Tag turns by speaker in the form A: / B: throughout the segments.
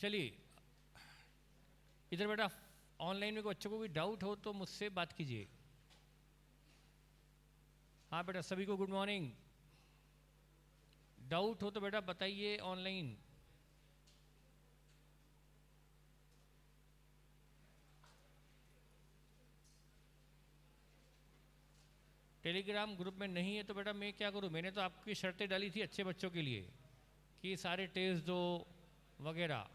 A: चलिए इधर बेटा, ऑनलाइन में कोई बच्चों को कोई डाउट हो तो मुझसे बात कीजिए। हाँ बेटा, सभी को गुड मॉर्निंग। डाउट हो तो बेटा बताइए ऑनलाइन। टेलीग्राम ग्रुप में नहीं है तो बेटा मैं क्या करूँ? मैंने तो आपकी शर्तें डाली थी अच्छे बच्चों के लिए कि सारे टेस्ट दो वगैरह।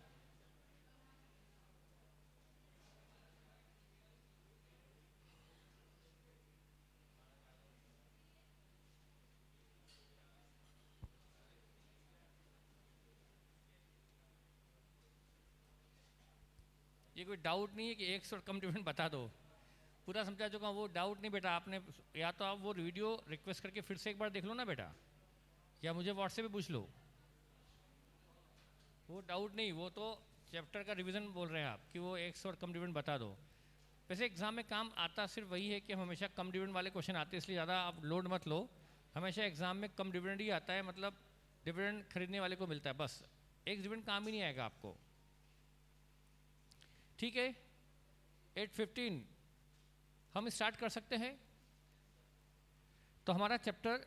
A: ये कोई डाउट नहीं है कि 100 कम डिविडेंड बता दो, पूरा समझा चुका हूँ। वो डाउट नहीं बेटा, आपने या तो आप वो वीडियो रिक्वेस्ट करके फिर से एक बार देख लो ना बेटा, या मुझे व्हाट्सएप पे पूछ लो। वो डाउट नहीं, वो तो चैप्टर का रिवीजन बोल रहे हैं आप कि वो 100 और कम डिविडेंड बता दो। वैसे एग्जाम में काम आता सिर्फ वही है कि हमेशा कम डिविडेंड वाले क्वेश्चन आते हैं, इसलिए ज़्यादा आप लोड मत लो। हमेशा एग्जाम में कम डिविडेंड ही आता है, मतलब डिविडेंड खरीदने वाले को मिलता है, बस एक डिविडेंड काम ही नहीं आएगा आपको। ठीक है, 8:15 हम स्टार्ट कर सकते हैं। तो हमारा चैप्टर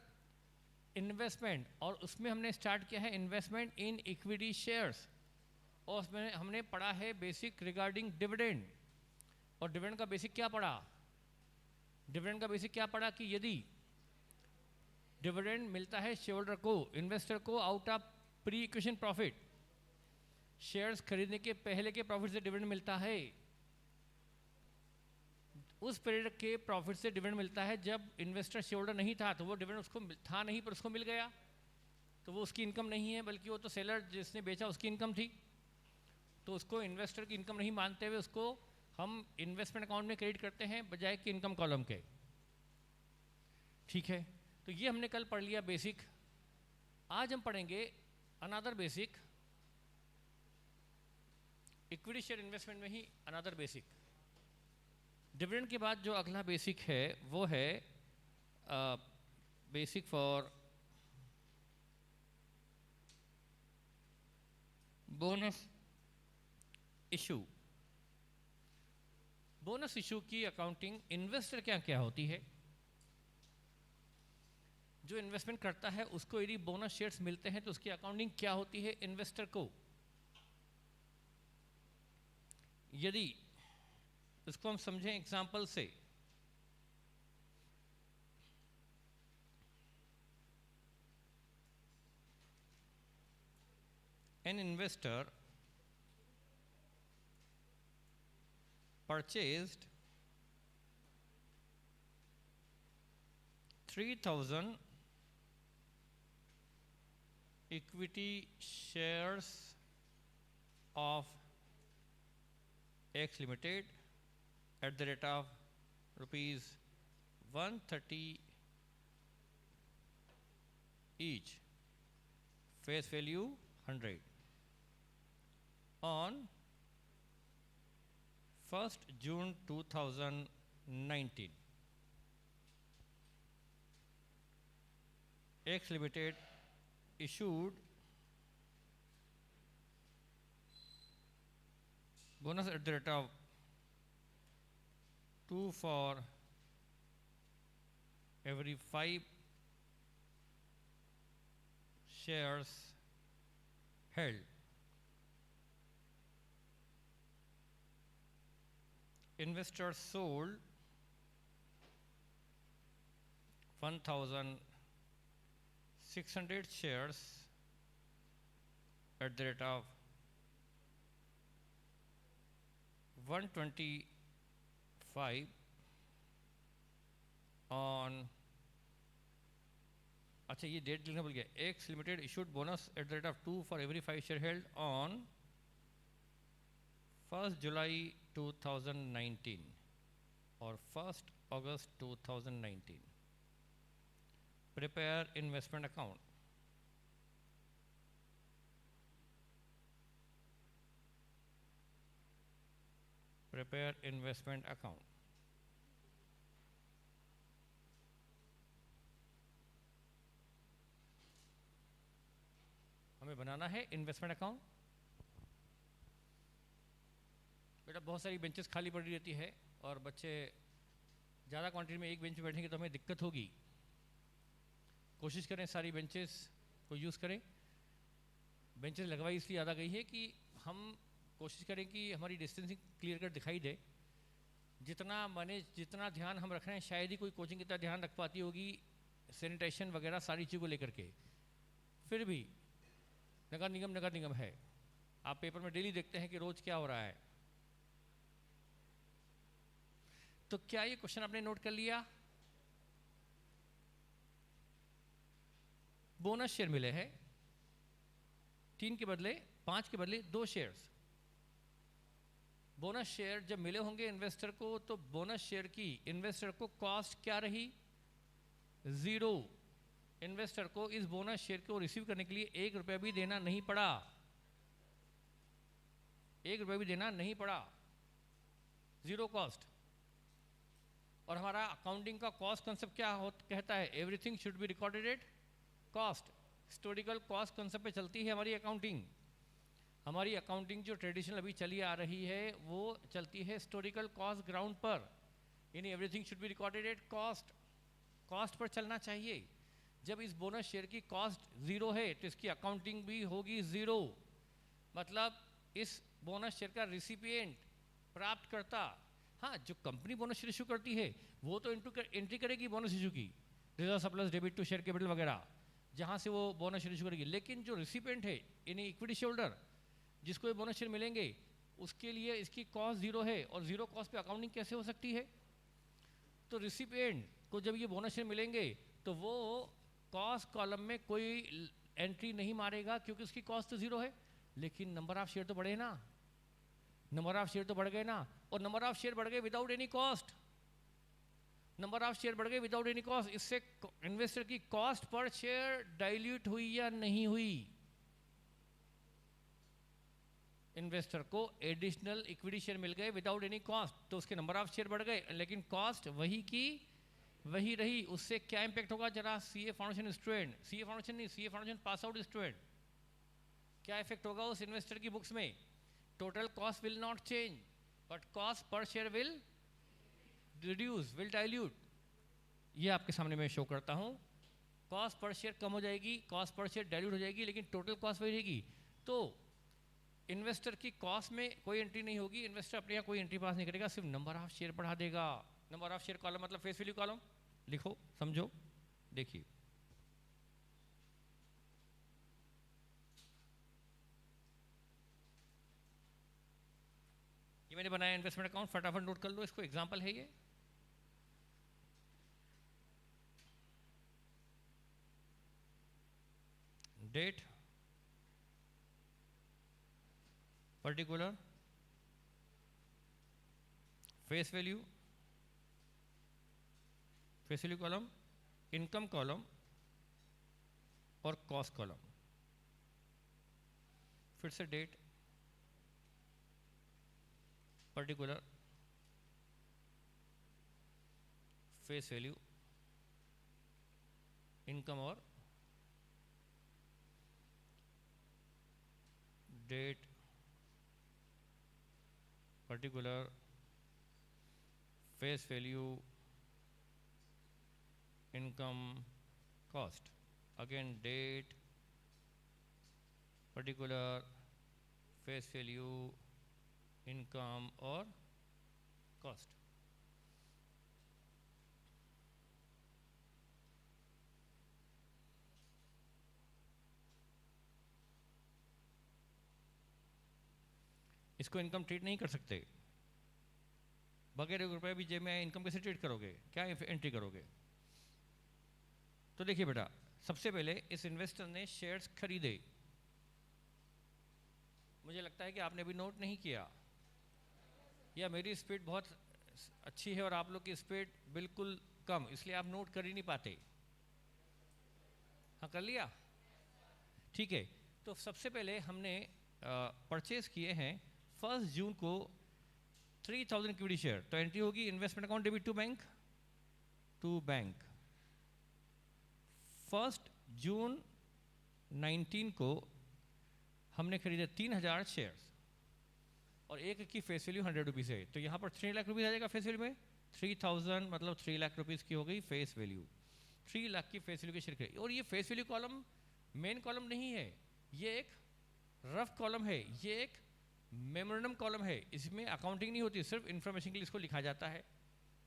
A: इन्वेस्टमेंट, और उसमें हमने स्टार्ट किया है इन्वेस्टमेंट इन इक्विटी शेयर्स, और उसमें हमने पढ़ा है बेसिक रिगार्डिंग डिविडेंड। और डिविडेंड का बेसिक क्या पढ़ा? डिविडेंड का बेसिक क्या पढ़ा कि यदि डिविडेंड मिलता है शेयर होल्डर को, इन्वेस्टर को, out of pre acquisition profit, shares खरीदने के पहले के प्रॉफिट से डिविडेंड मिलता है, उस पीरियड के प्रॉफिट से डिविडेंड मिलता है जब इन्वेस्टर शेयर होल्डर नहीं था, तो वो डिविडेंड उसको था नहीं पर उसको मिल गया, तो वो उसकी इनकम नहीं है, बल्कि वो तो सेलर जिसने बेचा उसकी इनकम थी। तो उसको इन्वेस्टर की इनकम नहीं मानते हुए उसको हम इन्वेस्टमेंट अकाउंट में क्रेडिट करते हैं बजाय कि इनकम कॉलम के। ठीक है, तो ये हमने कल पढ़ लिया बेसिक। आज हम पढ़ेंगे another basic, equity share investment में ही अनदर बेसिक। डिविडेंड के बाद जो अगला बेसिक है वो है basic for bonus issue. Bonus issue की अकाउंटिंग इन्वेस्टर क्या क्या होती है? जो इन्वेस्टमेंट करता है उसको यदि बोनस शेयर्स मिलते हैं तो उसकी अकाउंटिंग क्या होती है इन्वेस्टर को? यदि इसको हम समझें एग्जांपल से, an investor purchased 3,000 equity shares of X Limited at the rate of rupees 130 each, face value 100, on 1st June 2019. X Limited issued bonus at the rate of 2 for every 5 shares held. Investors sold 1,600 shares at the rate of 125 on, अच्छा ये date लिखना भूल गया, x limited issued bonus eight the rate of 2 for every 5 share held on 1st July 2019 और 1st August 2019. Prepare investment account. Prepare investment account. हमें बनाना है investment account. बेटा बहुत सारी बेंचेस खाली पड़ी रहती है और बच्चे ज़्यादा क्वांटिटी में एक बेंच पे बैठेंगे तो हमें दिक्कत होगी। कोशिश करें सारी बेंचेस को यूज़ करें। बेंचेस लगवाई इसलिए ज़्यादा गई है कि हम कोशिश करें कि हमारी डिस्टेंसिंग क्लियर कर दिखाई दे। जितना ध्यान हम रख रहे हैं शायद ही कोई कोचिंग इतना ध्यान रख पाती होगी सैनिटेशन वगैरह सारी चीज़ों को लेकर के। फिर भी नगर निगम है, आप पेपर में डेली देखते हैं कि रोज क्या हो रहा है। तो क्या ये क्वेश्चन आपने नोट कर लिया? बोनस शेयर मिले हैं 3 के बदले 5 के बदले 2 शेयर्स। बोनस शेयर जब मिले होंगे इन्वेस्टर को तो बोनस शेयर की इन्वेस्टर को कॉस्ट क्या रही? 0। इन्वेस्टर को इस बोनस शेयर को रिसीव करने के लिए 1 रुपया भी देना नहीं पड़ा। 1 रुपया भी देना नहीं पड़ा, 0 कॉस्ट। और हमारा अकाउंटिंग का कॉस्ट कंसेप्ट क्या कहता है? Everything should be recorded at cost. Historical cost concept पे चलती है हमारी अकाउंटिंग। हमारी अकाउंटिंग जो ट्रेडिशनल अभी चली आ रही है वो चलती है हिस्टोरिकल कॉस्ट ग्राउंड पर, यानी everything should be recorded at cost. Cost per चलना चाहिए। जब इस बोनस शेयर की कॉस्ट 0 है तो इसकी अकाउंटिंग भी होगी 0। मतलब इस बोनस शेयर का रिसिपिएंट प्राप्त करता, हाँ जो कंपनी बोनस शेयर इशू करती है वो तो एंट्री करेगी बोनस इशू की, reserve surplus debit to share capital वगैरह, जहाँ से वो बोनस शेयर इशू करेगी। लेकिन जो रिसिपिएंट है यानी इक्विटी शेयरहोल्डर जिसको ये बोनस शेयर मिलेंगे उसके लिए इसकी कॉस्ट 0 है और 0 कॉस्ट पे अकाउंटिंग कैसे हो सकती है? तो रिसिपिएंट को जब ये बोनस शेयर मिलेंगे तो वो कॉस्ट कॉलम में कोई एंट्री नहीं मारेगा क्योंकि उसकी कॉस्ट तो 0 है। लेकिन नंबर ऑफ शेयर तो बढ़े ना, नंबर ऑफ शेयर तो बढ़ गए ना, और नंबर ऑफ शेयर बढ़ गए without any cost. Number of share बढ़ गए विदाउट एनी कॉस्ट। इससे इन्वेस्टर की कॉस्ट पर शेयर डाइल्यूट हुई या नहीं हुई? इन्वेस्टर को एडिशनल इक्विटी शेयर मिल गए विदाउट एनी कॉस्ट तो उसके नंबर ऑफ शेयर बढ़ गए लेकिन कॉस्ट वही की वही रही। उससे क्या इंपैक्ट होगा? जरा CA foundation student, CA foundation नहीं, CA foundation pass out student, क्या इफेक्ट होगा उस इन्वेस्टर की बुक्स में? Total cost will not change but cost per share will reduce, will dilute. ये आपके सामने मैं शो करता हूँ। कॉस्ट पर शेयर कम हो जाएगी, कॉस्ट पर शेयर डाइल्यूट हो जाएगी, लेकिन टोटल कॉस्ट वही रहेगी। तो इन्वेस्टर की कॉस्ट में कोई एंट्री नहीं होगी, इन्वेस्टर अपने यहाँ कोई एंट्री पास नहीं करेगा, सिर्फ नंबर ऑफ शेयर बढ़ा देगा। नंबर ऑफ शेयर कॉलम मतलब फेस वैल्यू कॉलम, लिखो समझो। देखिए ये मैंने बनाया इन्वेस्टमेंट अकाउंट, फटाफट नोट कर लो इसको, एग्जांपल है ये। Date, particular, face value, face value column, income column और कॉस्ट कॉलम। फिर से date, particular, face value, income और date, particular, face value, income, cost. Again date, particular, face value, income और कॉस्ट। इसको इनकम ट्रीट नहीं कर सकते, बगैर 1 रुपये भी जेब में इनकम कैसे ट्रीट करोगे? क्या एंट्री करोगे? तो देखिए बेटा, सबसे पहले इस इन्वेस्टर ने शेयर्स खरीदे। मुझे लगता है कि आपने अभी नोट नहीं किया, या मेरी स्पीड बहुत अच्छी है और आप लोग की स्पीड बिल्कुल कम, इसलिए आप नोट कर ही नहीं पाते। हाँ कर लिया, ठीक है। तो सबसे पहले हमने परचेज किए हैं 1 जून को 3000 इक्विटी शेयर, तो एंट्री होगी investment account debit to bank. 1 जून 19 को हमने खरीदे 3000 शेयर्स और एक की फेस वैल्यू 100 रुपीज़ है, तो यहाँ पर 3 लाख रुपीज़ आ जाएगा फेस वैल्यू में। 3000 मतलब 3 लाख रुपीज़ की हो गई फेस वैल्यू। 3 लाख की फेस वैल्यू की शेयर खरीदी। और ये face value column main column नहीं है, ये एक रफ कॉलम है, ये एक मेमोरेंडम कॉलम है। इसमें अकाउंटिंग नहीं होती, सिर्फ इन्फॉर्मेशन के लिए इसको लिखा जाता है।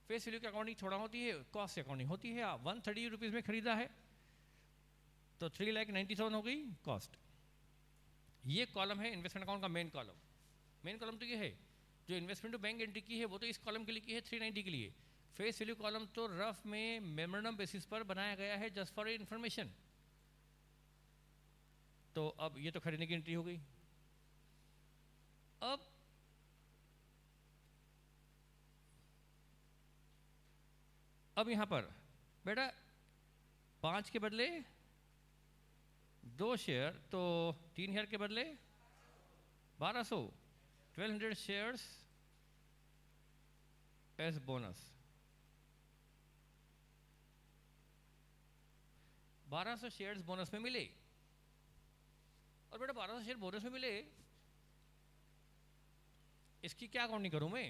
A: फेस वैल्यू की अकाउंटिंग थोड़ा होती है, कॉस्ट की अकाउंटिंग होती है। 130 रुपीज़ में खरीदा है तो 3,90,000 हो गई कॉस्ट। ये कॉलम है इन्वेस्टमेंट अकाउंट का मेन कॉलम। मेन कॉलम तो ये है, जो इन्वेस्टमेंट टू बैंक एंट्री की है वो तो इस कॉलम के लिए की है 390 के लिए। फेस वैल्यू कॉलम तो रफ में मेमोरेंडम बेसिस पर बनाया गया है, जस्ट फॉर इन्फॉर्मेशन। तो अब ये तो खरीदने की एंट्री हो गई। अब यहां पर बेटा 5 के बदले 2 शेयर, तो 3000 के बदले 1200, 1200 shares as bonus. 1200 shares bonus में मिले। और बेटा 1200 शेयर बोनस में मिले, इसकी क्या अकाउंटिंग करूं मैं?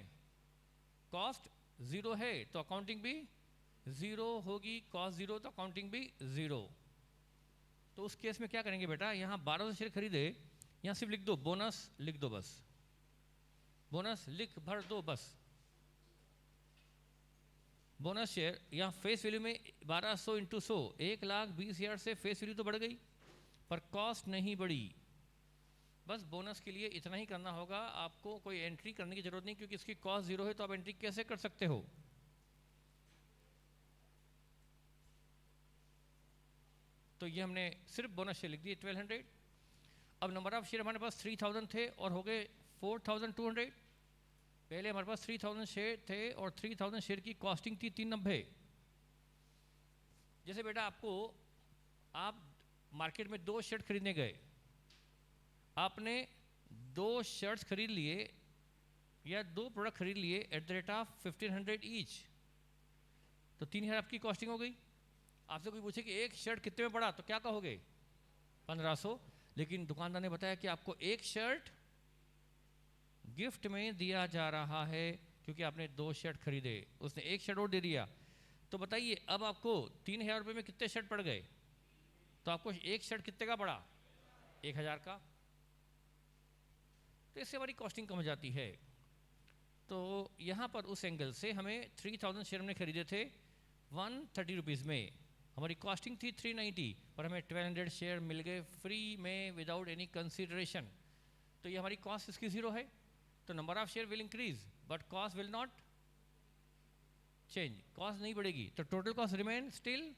A: कॉस्ट 0 है तो अकाउंटिंग भी 0 होगी, कॉस्ट 0 तो अकाउंटिंग भी 0। तो उस केस में क्या करेंगे बेटा, यहाँ 1200 शेयर खरीदे, यहाँ सिर्फ लिख दो बोनस, लिख दो बस, बोनस लिख भर दो बस। बोनस शेयर यहाँ फेस वैल्यू में 1200 इंटू 100, 1,20,000 से फेस वैल्यू तो बढ़ गई पर कॉस्ट नहीं बढ़ी। बस बोनस के लिए इतना ही करना होगा, आपको कोई एंट्री करने की जरूरत नहीं, क्योंकि इसकी कॉस्ट 0 है तो आप एंट्री कैसे कर सकते हो? तो ये हमने सिर्फ बोनस शेयर लिख दिए 1200। अब नंबर ऑफ शेयर हमारे पास 3000 थे और हो गए 4200। पहले हमारे पास 3000 शेयर थे और 3000 शेयर की कॉस्टिंग थी 390। जैसे बेटा आप मार्केट में 2 शर्ट खरीदने गए, आपने 2 शर्ट्स खरीद लिए या 2 प्रोडक्ट खरीद लिए eight the rate of 1500 each, तो 3000 आपकी कॉस्टिंग हो गई। आपसे कोई पूछे कि एक शर्ट कितने में पड़ा, तो क्या कहोगे? 1500। लेकिन दुकानदार ने बताया कि आपको एक शर्ट गिफ्ट में दिया जा रहा है क्योंकि आपने 2 शर्ट खरीदे, उसने एक शर्ट और दे दिया। तो बताइए अब आपको 3000 रुपये में कितने शर्ट पड़ गए? तो आपको एक शर्ट कितने का पड़ा? 1000 का। तो इससे हमारी कॉस्टिंग कम हो जाती है। तो यहाँ पर उस एंगल से हमें 3000 शेयर हमने खरीदे थे 130 रुपीज़ में, हमारी कॉस्टिंग थी 390 और हमें 1200 शेयर मिल गए फ्री में विदाउट एनी कंसिडरेशन। तो ये हमारी कॉस्ट इसकी 0 है। तो number of share will increase but cost will not change, cost नहीं बढ़ेगी। तो total cost remain still,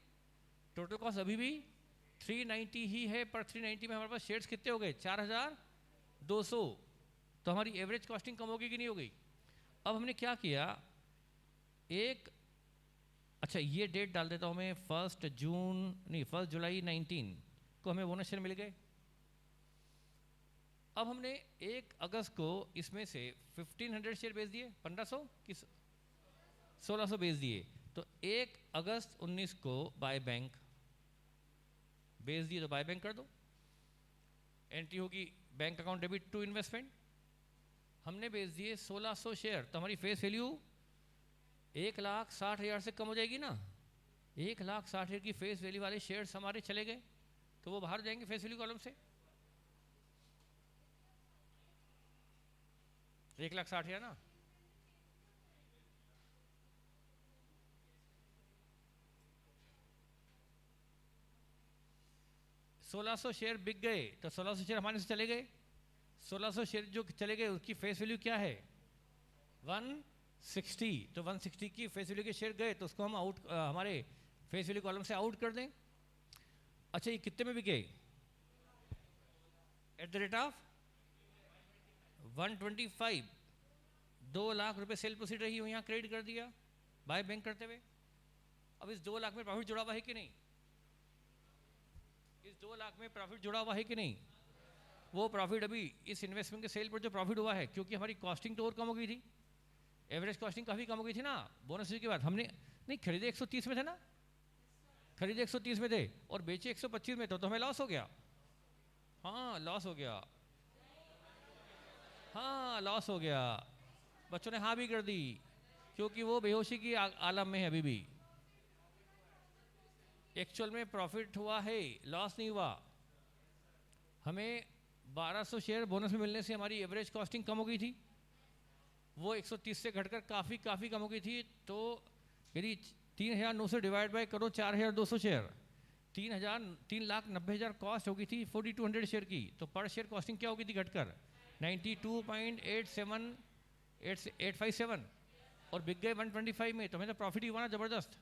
A: total cost अभी भी 390 ही है, पर 390 में हमारे पास शेयर्स कितने हो गए? 4200। तो हमारी एवरेज कॉस्टिंग कम होगी कि नहीं हो गई? अब हमने क्या किया, अच्छा ये डेट डाल देता हूँ मैं, 1 जुलाई 19 को हमें बोनस शेयर मिल गए। अब हमने 1 अगस्त को इसमें से 1500 शेयर बेच दिए, 1500 कि 1600 बेच दिए। तो 1 अगस्त 19 को बाय बैंक बेच दिए, तो बाय बैंक कर दो, एंट्री होगी bank account debit to investment. हमने बेच दिए 1600 शेयर, तो हमारी फेस वैल्यू 1,60,000 से कम हो जाएगी ना। 1,60,000 की फेस वैल्यू वाले शेयर्स हमारे चले गए, तो वो बाहर जाएंगे फेस वैल्यू कॉलम से। 1,60,000 ना, $1,600 शेयर बिक गए, तो 1,600 शेयर हमारे से चले गए। 1,600 शेयर जो चले गए उसकी फेस वैल्यू क्या है? 160। तो 160 की फेस वैल्यू के शेयर गए, तो उसको हम हमारे फेस वैल्यू कॉलम से आउट कर दें। अच्छा ये कितने में बिके? Eight the rate of 125। 2 lakh रुपए सेल प्रोसीड रही हो, यहाँ क्रेडिट कर दिया बाय बैंक करते हुए। अब इस 2 लाख में प्रॉफिट जुड़ा हुआ है कि नहीं? इस 2 लाख में प्रॉफिट जुड़ा हुआ है कि नहीं? वो प्रॉफिट अभी इस इन्वेस्टमेंट के सेल पर जो प्रॉफिट हुआ है, क्योंकि हमारी कॉस्टिंग तो और कम हो गई थी, एवरेज कॉस्टिंग काफ़ी कम हो गई थी ना बोनस के बाद। हमने नहीं खरीदे 130 में थे ना, खरीदे 130 में थे और बेचे 125 में, तो हमें लॉस हो गया। हाँ लॉस हो गया। हाँ लॉस हो गया, बच्चों ने हाँ भी कर दी, क्योंकि वो बेहोशी की आलम में है अभी भी। एक्चुअल में प्रॉफिट हुआ है, लॉस नहीं हुआ। हमें 1200 शेयर बोनस में मिलने से हमारी एवरेज कॉस्टिंग कम हो गई थी, वो 130 से घटकर काफ़ी कम हो गई थी। तो यदि 3,900 डिवाइड बाय करो 4,200 शेयर, 3,90,000 कॉस्ट हो गई थी 4,200 शेयर की, तो पर शेयर कॉस्टिंग क्या हो गई थी घटकर 92.857 और बिक गए 125 में। तो हमें तो प्रॉफिट ही हुआ ना ज़बरदस्त।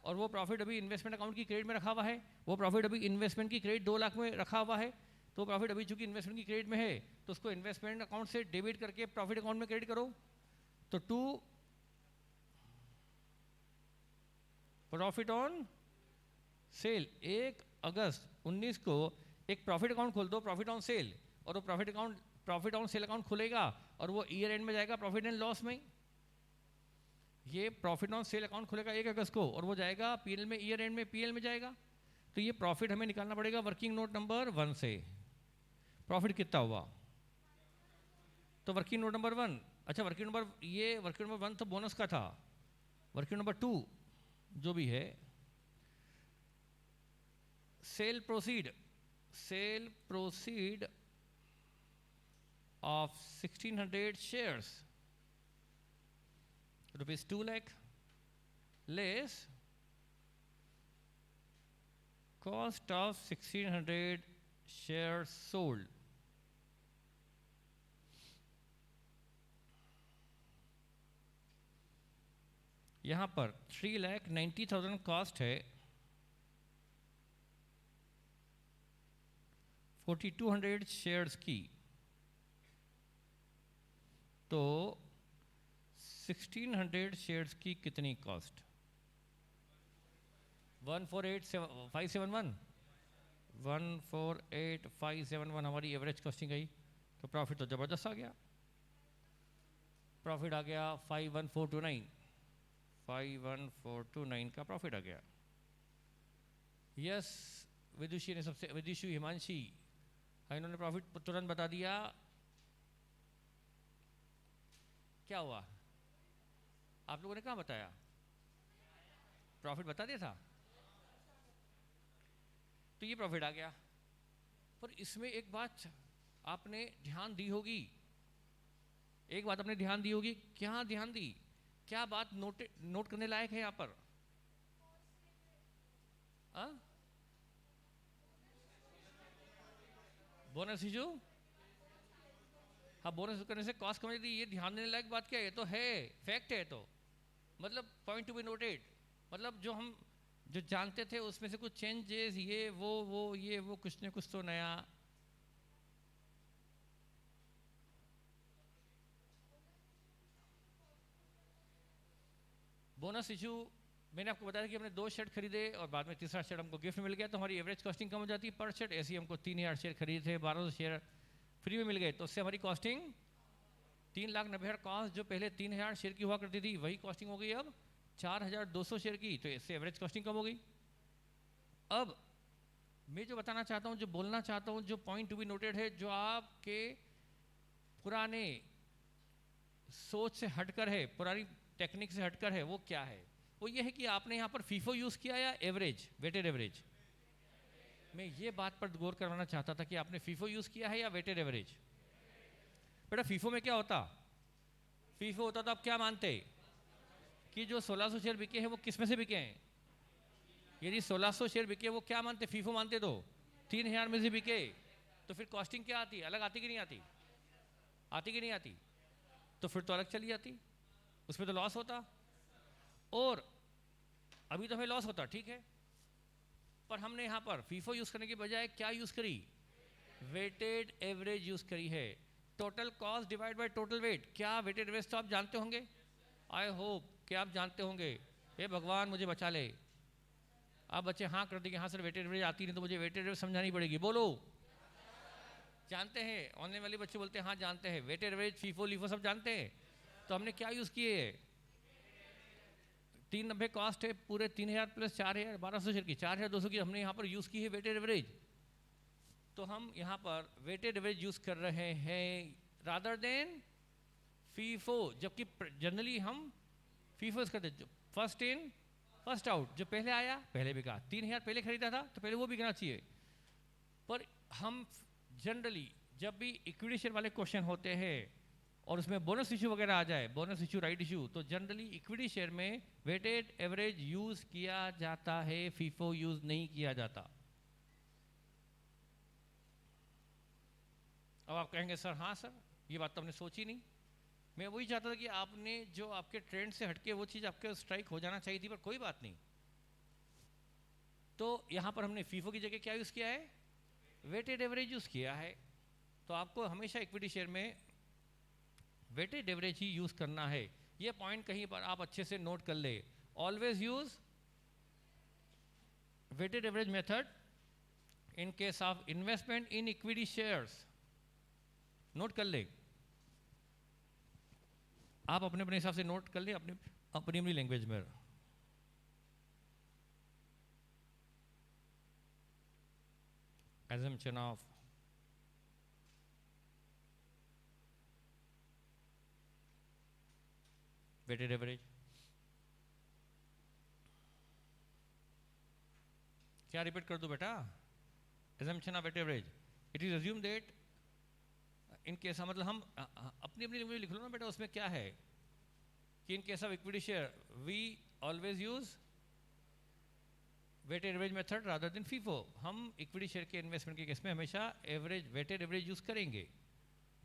A: और वो प्रॉफिट अभी इन्वेस्टमेंट अकाउंट की क्रेडिट में रखा हुआ है, वो प्रॉफिट अभी इन्वेस्टमेंट की क्रेडिट 2 लाख में रखा हुआ है। तो प्रॉफिट अभी चूंकि इन्वेस्टमेंट की क्रेडिट में है, तो उसको इन्वेस्टमेंट अकाउंट से डेबिट करके प्रॉफिट अकाउंट में क्रेडिट करो। तो 2 प्रॉफिट ऑन सेल 1 अगस्त 19 को एक प्रॉफिट अकाउंट खोल दो, प्रॉफिट ऑन सेल, और वो प्रॉफिट ऑन सेल अकाउंट खुलेगा और वो ईयर एंड में जाएगा प्रॉफिट एंड लॉस में। ये प्रॉफिट ऑन सेल अकाउंट खुलेगा 1 अगस्त को और वो जाएगा पीएल में, ईयर एंड में पीएल में जाएगा। तो ये प्रॉफिट हमें निकालना पड़ेगा वर्किंग नोट नंबर 1 से। प्रॉफिट कितना हुआ? तो वर्किंग नोट नंबर 1, अच्छा वर्किंग नंबर 1 तो बोनस का था। वर्किंग नंबर 2 जो भी है, cell proceed of 1600 shares rupees 2 lakh less cost of 1600 shares sold. यहां पर 3,90,000 कॉस्ट है, 4,200 शेयर्स की, तो 1600 शेयर्स की कितनी कॉस्ट? 148,571 हमारी एवरेज कॉस्टिंग गई। तो प्रॉफिट तो ज़बरदस्त आ गया, प्रॉफिट आ गया 51429 का प्रॉफिट आ गया। यस विदुषी ने सबसे, विदुषी हिमांशी, इन्होंने प्रॉफिट तुरंत बता दिया। क्या हुआ? आप लोगों ने कहाँ बताया? प्रॉफिट बता दिया था, तो ये प्रॉफिट आ गया। पर इसमें एक बात आपने ध्यान दी होगी, क्या ध्यान दी, क्या बात नोट करने लायक है यहाँ पर? बोनस इशू, हाँ बोनस करने से कॉस्ट कम दी, ये ध्यान देने लायक बात क्या है? ये तो है, फैक्ट है। तो मतलब पॉइंट टू बी नोटेड, मतलब जो जानते थे उसमें से कुछ चेंजेस, ये वो कुछ न कुछ तो नया। बोनस इशू मैंने आपको बताया कि हमने 2 शेयर खरीदे और बाद में तीसरा शेयर हमको गिफ्ट मिल गया, तो हमारी एवरेज कॉस्टिंग कम हो जाती है पर शेयर। ऐसे ही हमको 3,000 शेयर खरीदे थे, 1200 शेयर फ्री में मिल गए, तो उससे हमारी कॉस्टिंग 3,90,000 कॉस्ट जो पहले 3,000 शेयर की हुआ करती थी, वही कॉस्टिंग हो गई अब 4,200 शेयर की। तो इससे एवरेज कॉस्टिंग कम हो गई। अब मैं जो बताना चाहता हूँ, जो बोलना चाहता हूँ, जो पॉइंट टू बी नोटेड है, जो आपके पुराने सोच से हटकर है, पुरानी टेक्निक से हटकर है, वो क्या है? वो ये है कि आपने यहाँ पर फीफो यूज़ किया या एवरेज, वेटेड एवरेज। मैं ये बात पर गौर करवाना चाहता था कि आपने फीफो यूज़ किया है या वेटेड एवरेज। बेटा फीफो में क्या होता? फीफो होता तो आप क्या मानते कि जो 1,600 शेयर बिके हैं वो किस में से बिके हैं? यदि 1,600 शेयर बिके वो क्या मानते? फीफो मानते। तो 3,000 में से बिके, तो फिर कॉस्टिंग क्या आती? अलग आती कि नहीं आती? आती कि नहीं आती? तो फिर तो अलग चली जाती, उसमें तो लॉस होता। और अभी तो हमें लॉस होता, ठीक है, पर हमने यहाँ पर फीफो यूज़ करने की बजाय क्या यूज़ करी? वेटेड एवरेज यूज़ करी है। Total cost divide by total weight. क्या वेटेड एवरेज तो आप जानते होंगे, आई होप कि आप जानते होंगे। हे भगवान मुझे बचा ले। आप बच्चे हाँ कर देंगे, हाँ सर वेटेड एवरेज आती नहीं, तो मुझे वेटेड एवरेज समझानी पड़ेगी। बोलो जानते हैं? ऑनलाइन वाले बच्चे बोलते हैं हाँ जानते हैं, वेटेड एवरेज फीफो लीफो सब जानते हैं। तो हमने क्या यूज़ किए है? 390 कॉस्ट है, पूरे 3,000 प्लस 4,000 1200 शेयर की, 4,200 की हमने यहाँ पर यूज़ की है वेटेड एवरेज। तो हम यहाँ पर वेटेड एवरेज यूज़ कर रहे हैं रादर देन फीफो, जबकि जनरली हम फीफो करते, फर्स्ट इन फर्स्ट आउट, जो पहले आया पहले बिका, 3000 पहले खरीदा था तो पहले वो बिकना चाहिए। पर हम जनरली जब भी इक्विटी शेयर वाले क्वेश्चन होते हैं और उसमें बोनस इशू वगैरह आ जाए, बोनस इशू, राइट इशू, तो जनरली इक्विटी शेयर में वेटेड एवरेज यूज किया जाता है, फीफो यूज नहीं किया जाता। अब आप कहेंगे सर हाँ सर ये बात तो हमने सोची नहीं। मैं वही चाहता था कि आपने जो आपके ट्रेंड से हटके वो चीज़ आपके स्ट्राइक हो जाना चाहिए थी, पर कोई बात नहीं। तो यहाँ पर हमने फीफो की जगह क्या यूज़ किया है, वेटेड एवरेज यूज़ किया है। तो आपको हमेशा इक्विटी शेयर में वेटेड एवरेज ही यूज़ करना है। ये पॉइंट कहीं पर आप अच्छे से नोट कर ले, always use weighted average method in case of investment in equity shares. Note कर ले, आप अपने अपने हिसाब से नोट कर ले, अपनी अपनी लैंग्वेज में। assumption of weighted average, क्या रिपीट कर दूं बेटा, assumption of weighted average, it is assumed that in case, मतलब हम अपनी अपनी लैंग्वेज लिख लो ना बेटा, उसमें क्या है कि in case of equity share we always use weighted average method rather than FIFO. हम इक्विटी शेयर के इन्वेस्टमेंट के केस में हमेशा एवरेज वेटेड एवरेज यूज करेंगे।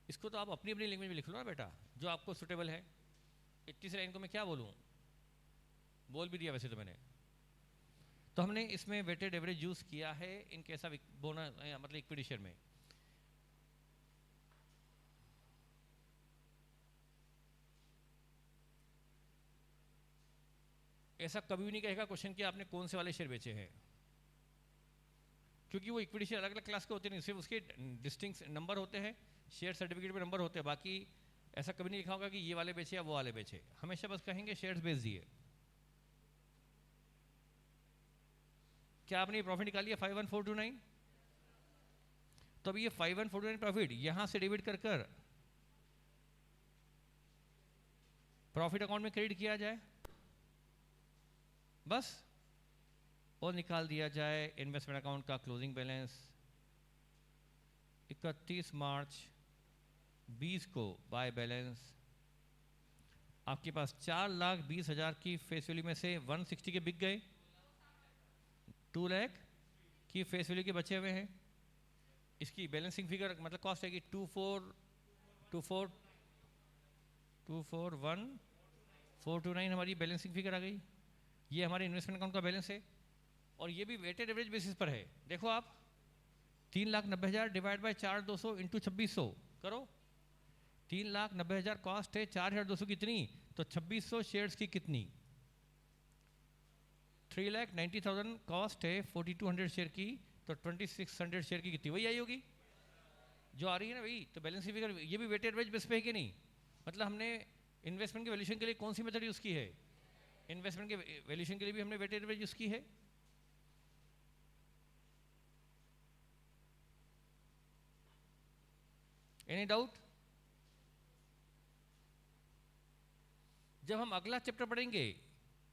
A: इसको तो आप अपनी अपनी लैंग्वेज में लिख लो ना बेटा, जो आपको सुटेबल है। 21 लाइन को मैं क्या बोलूँ, बोल भी दिया वैसे तो मैंने। तो हमने इसमें वेटेड एवरेज यूज किया है इन केस ऑफ बोनस, मतलब इक्विटी शेयर में। ऐसा कभी भी नहीं कहेगा क्वेश्चन कि आपने कौन से वाले शेयर बेचे हैं, क्योंकि वो इक्विटी शेयर अलग अलग क्लास के होते नहीं, सिर्फ उसके डिस्टिंक्ट नंबर होते हैं, शेयर सर्टिफिकेट में नंबर होते हैं। बाकी ऐसा कभी नहीं लिखा होगा कि ये वाले बेचे या वो वाले बेचे, हमेशा बस कहेंगे शेयर्स बेच दिए। क्या आपने प्रॉफिट निकाली है 51429? तो अभी ये 5149 प्रॉफिट यहां से डेबिट कर कर प्रॉफिट अकाउंट में क्रेडिट किया जाए बस, और निकाल दिया जाए इन्वेस्टमेंट अकाउंट का क्लोजिंग बैलेंस 31 मार्च 20 को बाय बैलेंस। आपके पास 4,20,000 की फेस वैल्यू में से 160 के बिक गए, 2 लाख की फेस वैल्यू के बचे हुए हैं। इसकी बैलेंसिंग फिगर मतलब कॉस्ट है कि 241,429 हमारी बैलेंसिंग फिगर आ गई। ये हमारे इन्वेस्टमेंट अकाउंट का बैलेंस है, और ये भी वेटेड एवरेज बेसिस पर है। देखो आप 3,90,000 डिवाइड बाय 4,200 इंटू 2,600 करो। 3,90,000 कॉस्ट है, 4,200 कितनी, तो 2,600 शेयर्स की कितनी, 3,90,000 कॉस्ट है, 4,200 शेयर की, तो 2,600 शेयर की कितनी, वही आई होगी जो आ रही है ना भाई। तो बैलेंस फिगर ये भी वेटेड एवरेज बेस पे है कि नहीं, मतलब हमने इन्वेस्टमेंट के वैल्यूएशन के लिए कौन सी मेथड यूज़ की है, इन्वेस्टमेंट के वैल्यूएशन के लिए भी हमने वेटेड एवरेज यूज़ की है। Any doubt? जब हम अगला चैप्टर पढ़ेंगे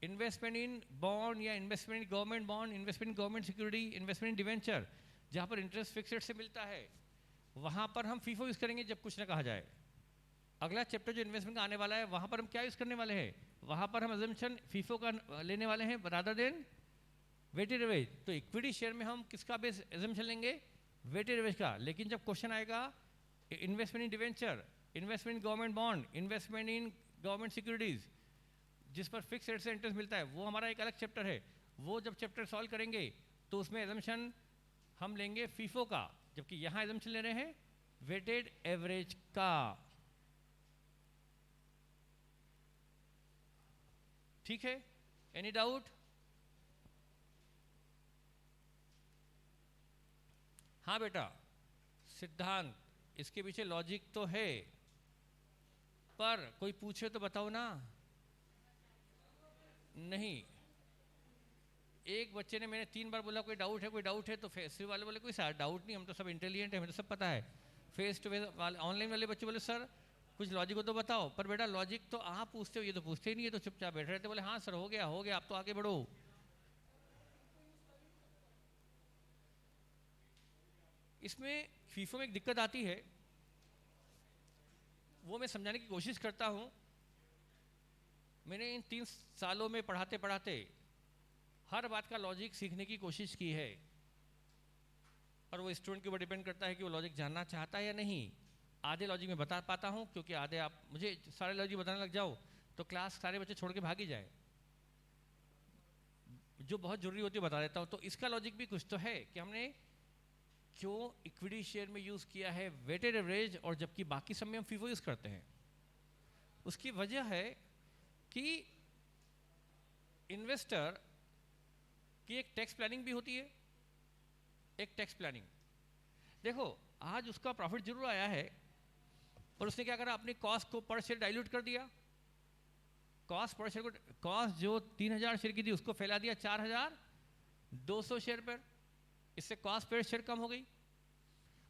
A: इन्वेस्टमेंट इन बॉन्ड या investment in government bond, investment in government security, investment in debenture, जहां पर इंटरेस्ट फिक्स रेट से मिलता है, वहां पर हम फीफो यूज करेंगे जब कुछ ना कहा जाए। अगला चैप्टर जो इन्वेस्टमेंट का आने वाला है वहां पर हम क्या यूज करने वाले हैं, वहां पर हम अजम्पशन फीफो का लेने वाले हैं रादर देन वेटेड एवरेज। तो इक्विटी शेयर में हम किसका बेस अजम्पशन लेंगे, वेटेड एवरेज का। लेकिन जब क्वेश्चन आएगा investment in debenture, investment in government bond, investment in government securities, जिस पर फिक्स रेट से इंटरेस्ट मिलता है, वो हमारा एक अलग चैप्टर है। वो जब चैप्टर सॉल्व करेंगे तो उसमें एजम्पशन हम लेंगे फीफो का, जबकि यहां एजम्पशन ले रहे हैं वेटेड एवरेज का। ठीक है, एनी डाउट? हाँ बेटा, सिद्धांत, इसके पीछे लॉजिक तो है, पर कोई पूछे तो बताओ ना। नहीं, एक बच्चे ने, मैंने 3 बार बोला कोई डाउट है, कोई डाउट है, तो फेसिव वाले बोले कोई डाउट नहीं, हम तो सब इंटेलिजेंट है, हमें तो सब पता है। फेस टू फेस वाले ऑनलाइन वाले बच्चे बोले सर कुछ लॉजिक हो तो बताओ, पर बेटा लॉजिक तो आप पूछते हो, ये तो पूछते ही नहीं है, तो चुपचाप बैठे रहते। बोले हाँ सर हो गया आप तो आगे बढ़ो। इसमें फीफो में एक दिक्कत आती है, वो मैं समझाने की कोशिश करता हूँ। मैंने इन 3 सालों में पढ़ाते पढ़ाते हर बात का लॉजिक सीखने की कोशिश की है, और वो स्टूडेंट के ऊपर डिपेंड करता है कि वो लॉजिक जानना चाहता है या नहीं। आधे लॉजिक में बता पाता हूँ, क्योंकि आधे आप मुझे सारे लॉजिक बताने लग जाओ तो क्लास सारे बच्चे छोड़ के भाग ही जाए। जो बहुत जरूरी होती है बता देता हूँ। तो इसका लॉजिक भी कुछ तो है कि हमने क्यों इक्विटी शेयर में यूज़ किया है वेटेड एवरेज, और जबकि बाकी सब में हम फीफो यूज़ करते हैं। उसकी वजह है कि इन्वेस्टर की एक टैक्स प्लानिंग भी होती है। एक टैक्स प्लानिंग, देखो आज उसका प्रॉफिट जरूर आया है, और उसने क्या करा, अपने कॉस्ट को पर शेयर डाइल्यूट कर दिया। कॉस्ट पर शेयर को, कॉस्ट जो 3000 शेयर की थी उसको फैला दिया 4200 शेयर पर। इससे कॉस्ट पर शेयर कम हो गई।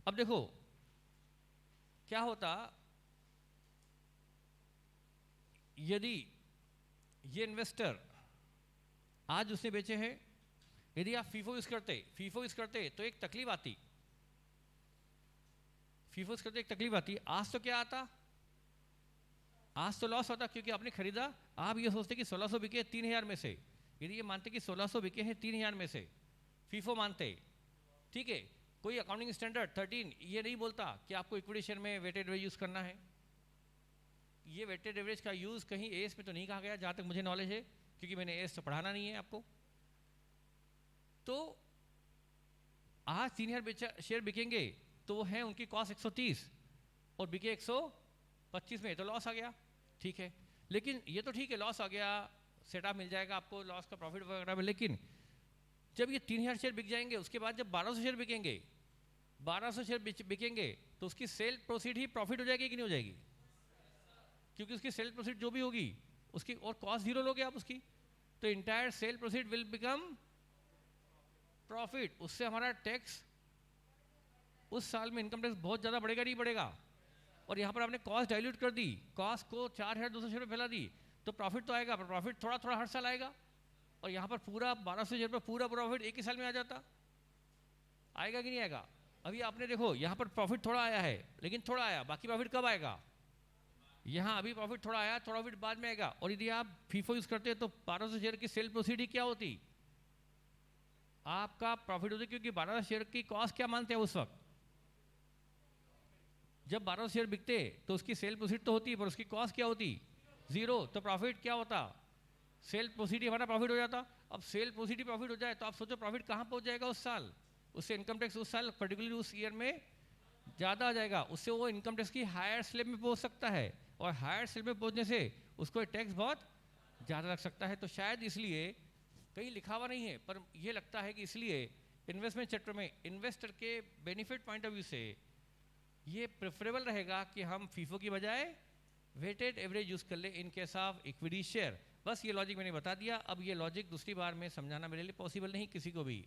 A: अब देखो क्या होता यदि ये इन्वेस्टर आज उसने बेचे हैं, यदि आप फीफो यूज करते तो एक तकलीफ आती। फीफो यूज करते एक तकलीफ आती। आज तो क्या आता, आज तो लॉस होता, क्योंकि आपने खरीदा। आप ये सोचते कि 1600 बिके 3000 में से, यदि ये मानते कि 1600 बिके हैं 3000 में से, फीफो मानते, ठीक है। कोई अकाउंटिंग स्टैंडर्ड 13 ये नहीं बोलता कि आपको इक्विटी शेयर में वेटेड एवरेज यूज करना है। ये वेटेड एवरेज का यूज कहीं एएस में तो नहीं कहा गया, जहां तक मुझे नॉलेज है, क्योंकि मैंने एएस तो पढ़ाना नहीं है आपको। तो आज 3000 शेयर बिकेंगे तो वो है उनकी कॉस्ट 130 और बिके 125 में, तो लॉस आ गया, ठीक है। लेकिन ये तो ठीक है, लॉस आ गया, सेटअप मिल जाएगा आपको लॉस का प्रॉफिट वगैरह में। लेकिन जब ये 3000 शेयर बिक जाएंगे, उसके बाद जब 1200 शेयर बिकेंगे, 1200 शेयर बिकेंगे तो उसकी सेल प्रोसीड ही प्रॉफिट हो जाएगी कि नहीं हो जाएगी? क्योंकि उसकी सेल प्रोसीड जो भी होगी उसकी, और कॉस्ट जीरो लोगे आप उसकी, तो entire cell proceed will become profit. उससे हमारा टैक्स उस साल में इनकम टैक्स बहुत ज़्यादा बढ़ेगा नहीं बढ़ेगा। और यहाँ पर आपने कॉस्ट डाइल्यूट कर दी, कॉस्ट को 4200 शेयर में फैला दी, तो प्रॉफिट तो आएगा, पर प्रॉफिट थोड़ा थोड़ा हर साल आएगा। और यहाँ पर पूरा 1200 शेयर पर पूरा प्रॉफिट एक ही साल में आ जाता, आएगा कि नहीं आएगा? अभी आपने देखो यहाँ पर प्रॉफिट थोड़ा आया है, लेकिन थोड़ा आया, बाकी प्रॉफिट कब आएगा? यहाँ अभी प्रॉफिट थोड़ा आया, थोड़ा प्रॉफिट बाद में आएगा। और यदि आप फीफो यूज करते हैं तो 1200 शेयर की सेल प्रोसीड ही क्या होती? आपका प्रॉफिट होती, क्योंकि 1200 शेयर की कॉस्ट क्या मानते हैं उस वक्त? जब 1200 शेयर बिकते तो उसकी सेल प्रोसीड तो होती, पर उसकी कॉस्ट क्या होती? जीरो। तो प्रॉफिट क्या होता? सेल प्रोसीड ही हमारा प्रॉफिट हो जाता। अब सेल प्रोसीड ही प्रॉफिट हो जाए तो आप सोचो प्रॉफिट कहाँ पहुँच जाएगा उस साल? उससे इनकम टैक्स उस साल पर्टिकुलरली उस ईयर में ज़्यादा आ जाएगा। उससे वो इनकम टैक्स की हायर स्लैब में पहुँच सकता है, और हायर स्लैब में पहुँचने से उसको टैक्स बहुत ज़्यादा लग सकता है। तो शायद इसलिए, कहीं लिखा हुआ नहीं है पर यह लगता है कि इसलिए इन्वेस्टमेंट सेक्टर में इन्वेस्टर के बेनिफिट पॉइंट ऑफ व्यू से ये प्रेफरेबल रहेगा कि हम फीफो की बजाय वेटेड एवरेज यूज़ कर ले इन केस ऑफ इक्विटी शेयर। बस ये लॉजिक मैंने बता दिया। अब ये लॉजिक दूसरी बार में समझाना मेरे लिए पॉसिबल नहीं किसी को भी।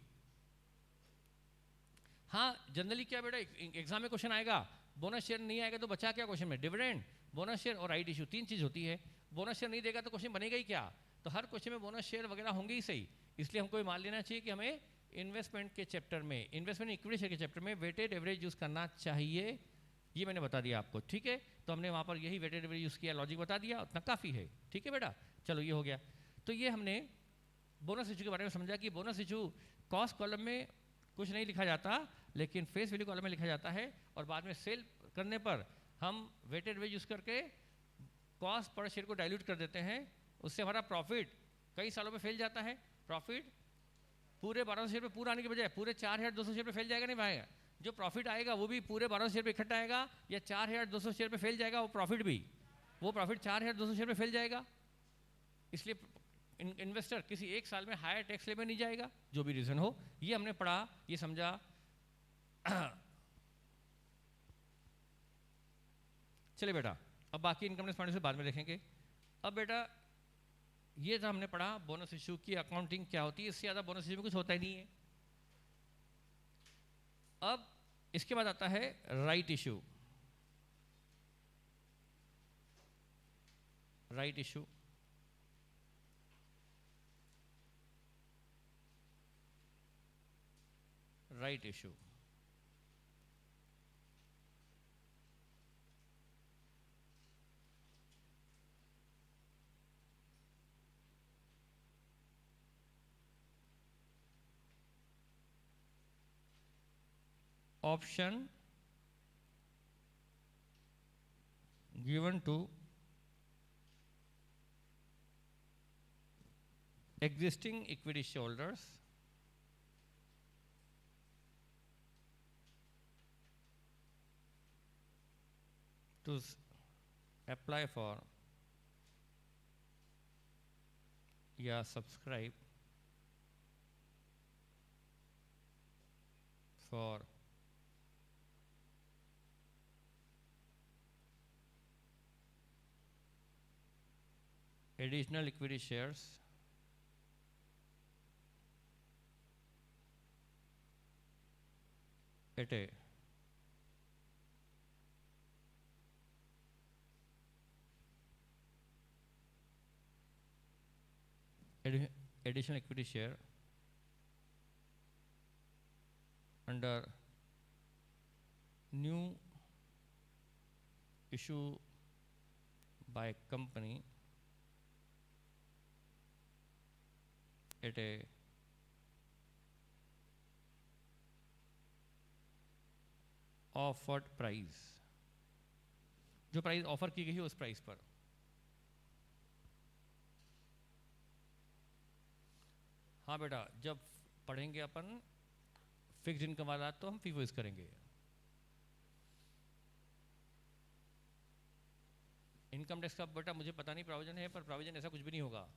A: हाँ, जनरली क्या बेटा एग्जाम में क्वेश्चन आएगा, बोनस शेयर नहीं आएगा तो बचा क्या क्वेश्चन में? डिविडेंड, बोनस शेयर और राइट इशू, 3 चीज़ होती है। बोनस शेयर नहीं देगा तो क्वेश्चन बनेगा ही क्या? तो हर क्वेश्चन में बोनस शेयर वगैरह होंगे ही सही। इसलिए हमको ये मान लेना चाहिए कि हमें इन्वेस्टमेंट के चैप्टर में, इन्वेस्टमेंट इक्विटी शेयर के चैप्टर में वेटेड एवरेज यूज़ करना चाहिए। ये मैंने बता दिया आपको, ठीक है। तो हमने वहाँ पर यही वेटेड एवरेज यूज़ किया, लॉजिक बता दिया, उतना काफ़ी है, ठीक है बेटा। चलो ये हो गया। तो ये हमने बोनस इशू के बारे में समझा कि बोनस इशू कॉस्ट कॉलम में कुछ नहीं लिखा जाता, लेकिन फेस वैल्यू कॉलम में लिखा जाता है, और बाद में सेल करने पर हम वेटेड एवरेज यूज़ करके कॉस्ट पर शेयर को डाइल्यूट कर देते हैं। उससे हमारा प्रॉफिट कई सालों में फैल जाता है। प्रॉफिट पूरे 1200 शेयर पे पूरा आने के बजाय पूरे 4200 शेयर पे फैल जाएगा, नहीं भाई? जो प्रॉफिट आएगा वो भी पूरे 1200 शेयर पे इकट्ठा आएगा, या 4200 शेयर पे फैल जाएगा वो प्रॉफिट भी? वो प्रॉफिट 4200 शेयर पे फैल जाएगा। इसलिए इन्वेस्टर किसी एक साल में हायर टैक्स ले में नहीं जाएगा, जो भी रीज़न हो। ये हमने पढ़ा, ये समझा। चलिए बेटा, अब बाकी इनकम टैक्स पॉइंट से बाद में देखेंगे। अब बेटा ये था हमने पढ़ा बोनस इशू की अकाउंटिंग क्या होती है। इससे ज़्यादा बोनस इशू में कुछ होता ही नहीं है। अब इसके बाद आता है right issue. Right issue, right issue, option given to existing equity shareholders to apply for या subscribe for additional equity shares at a additional equity share under new issue by company at a offered price, जो price offer की गई है उस price पर। हाँ बेटा, जब पढ़ेंगे अपन फिक्स्ड इनकम वाला तो हम फीस यूज करेंगे। इनकम टैक्स का बेटा मुझे पता नहीं प्रोविजन है, पर प्रोविजन ऐसा कुछ भी नहीं होगा।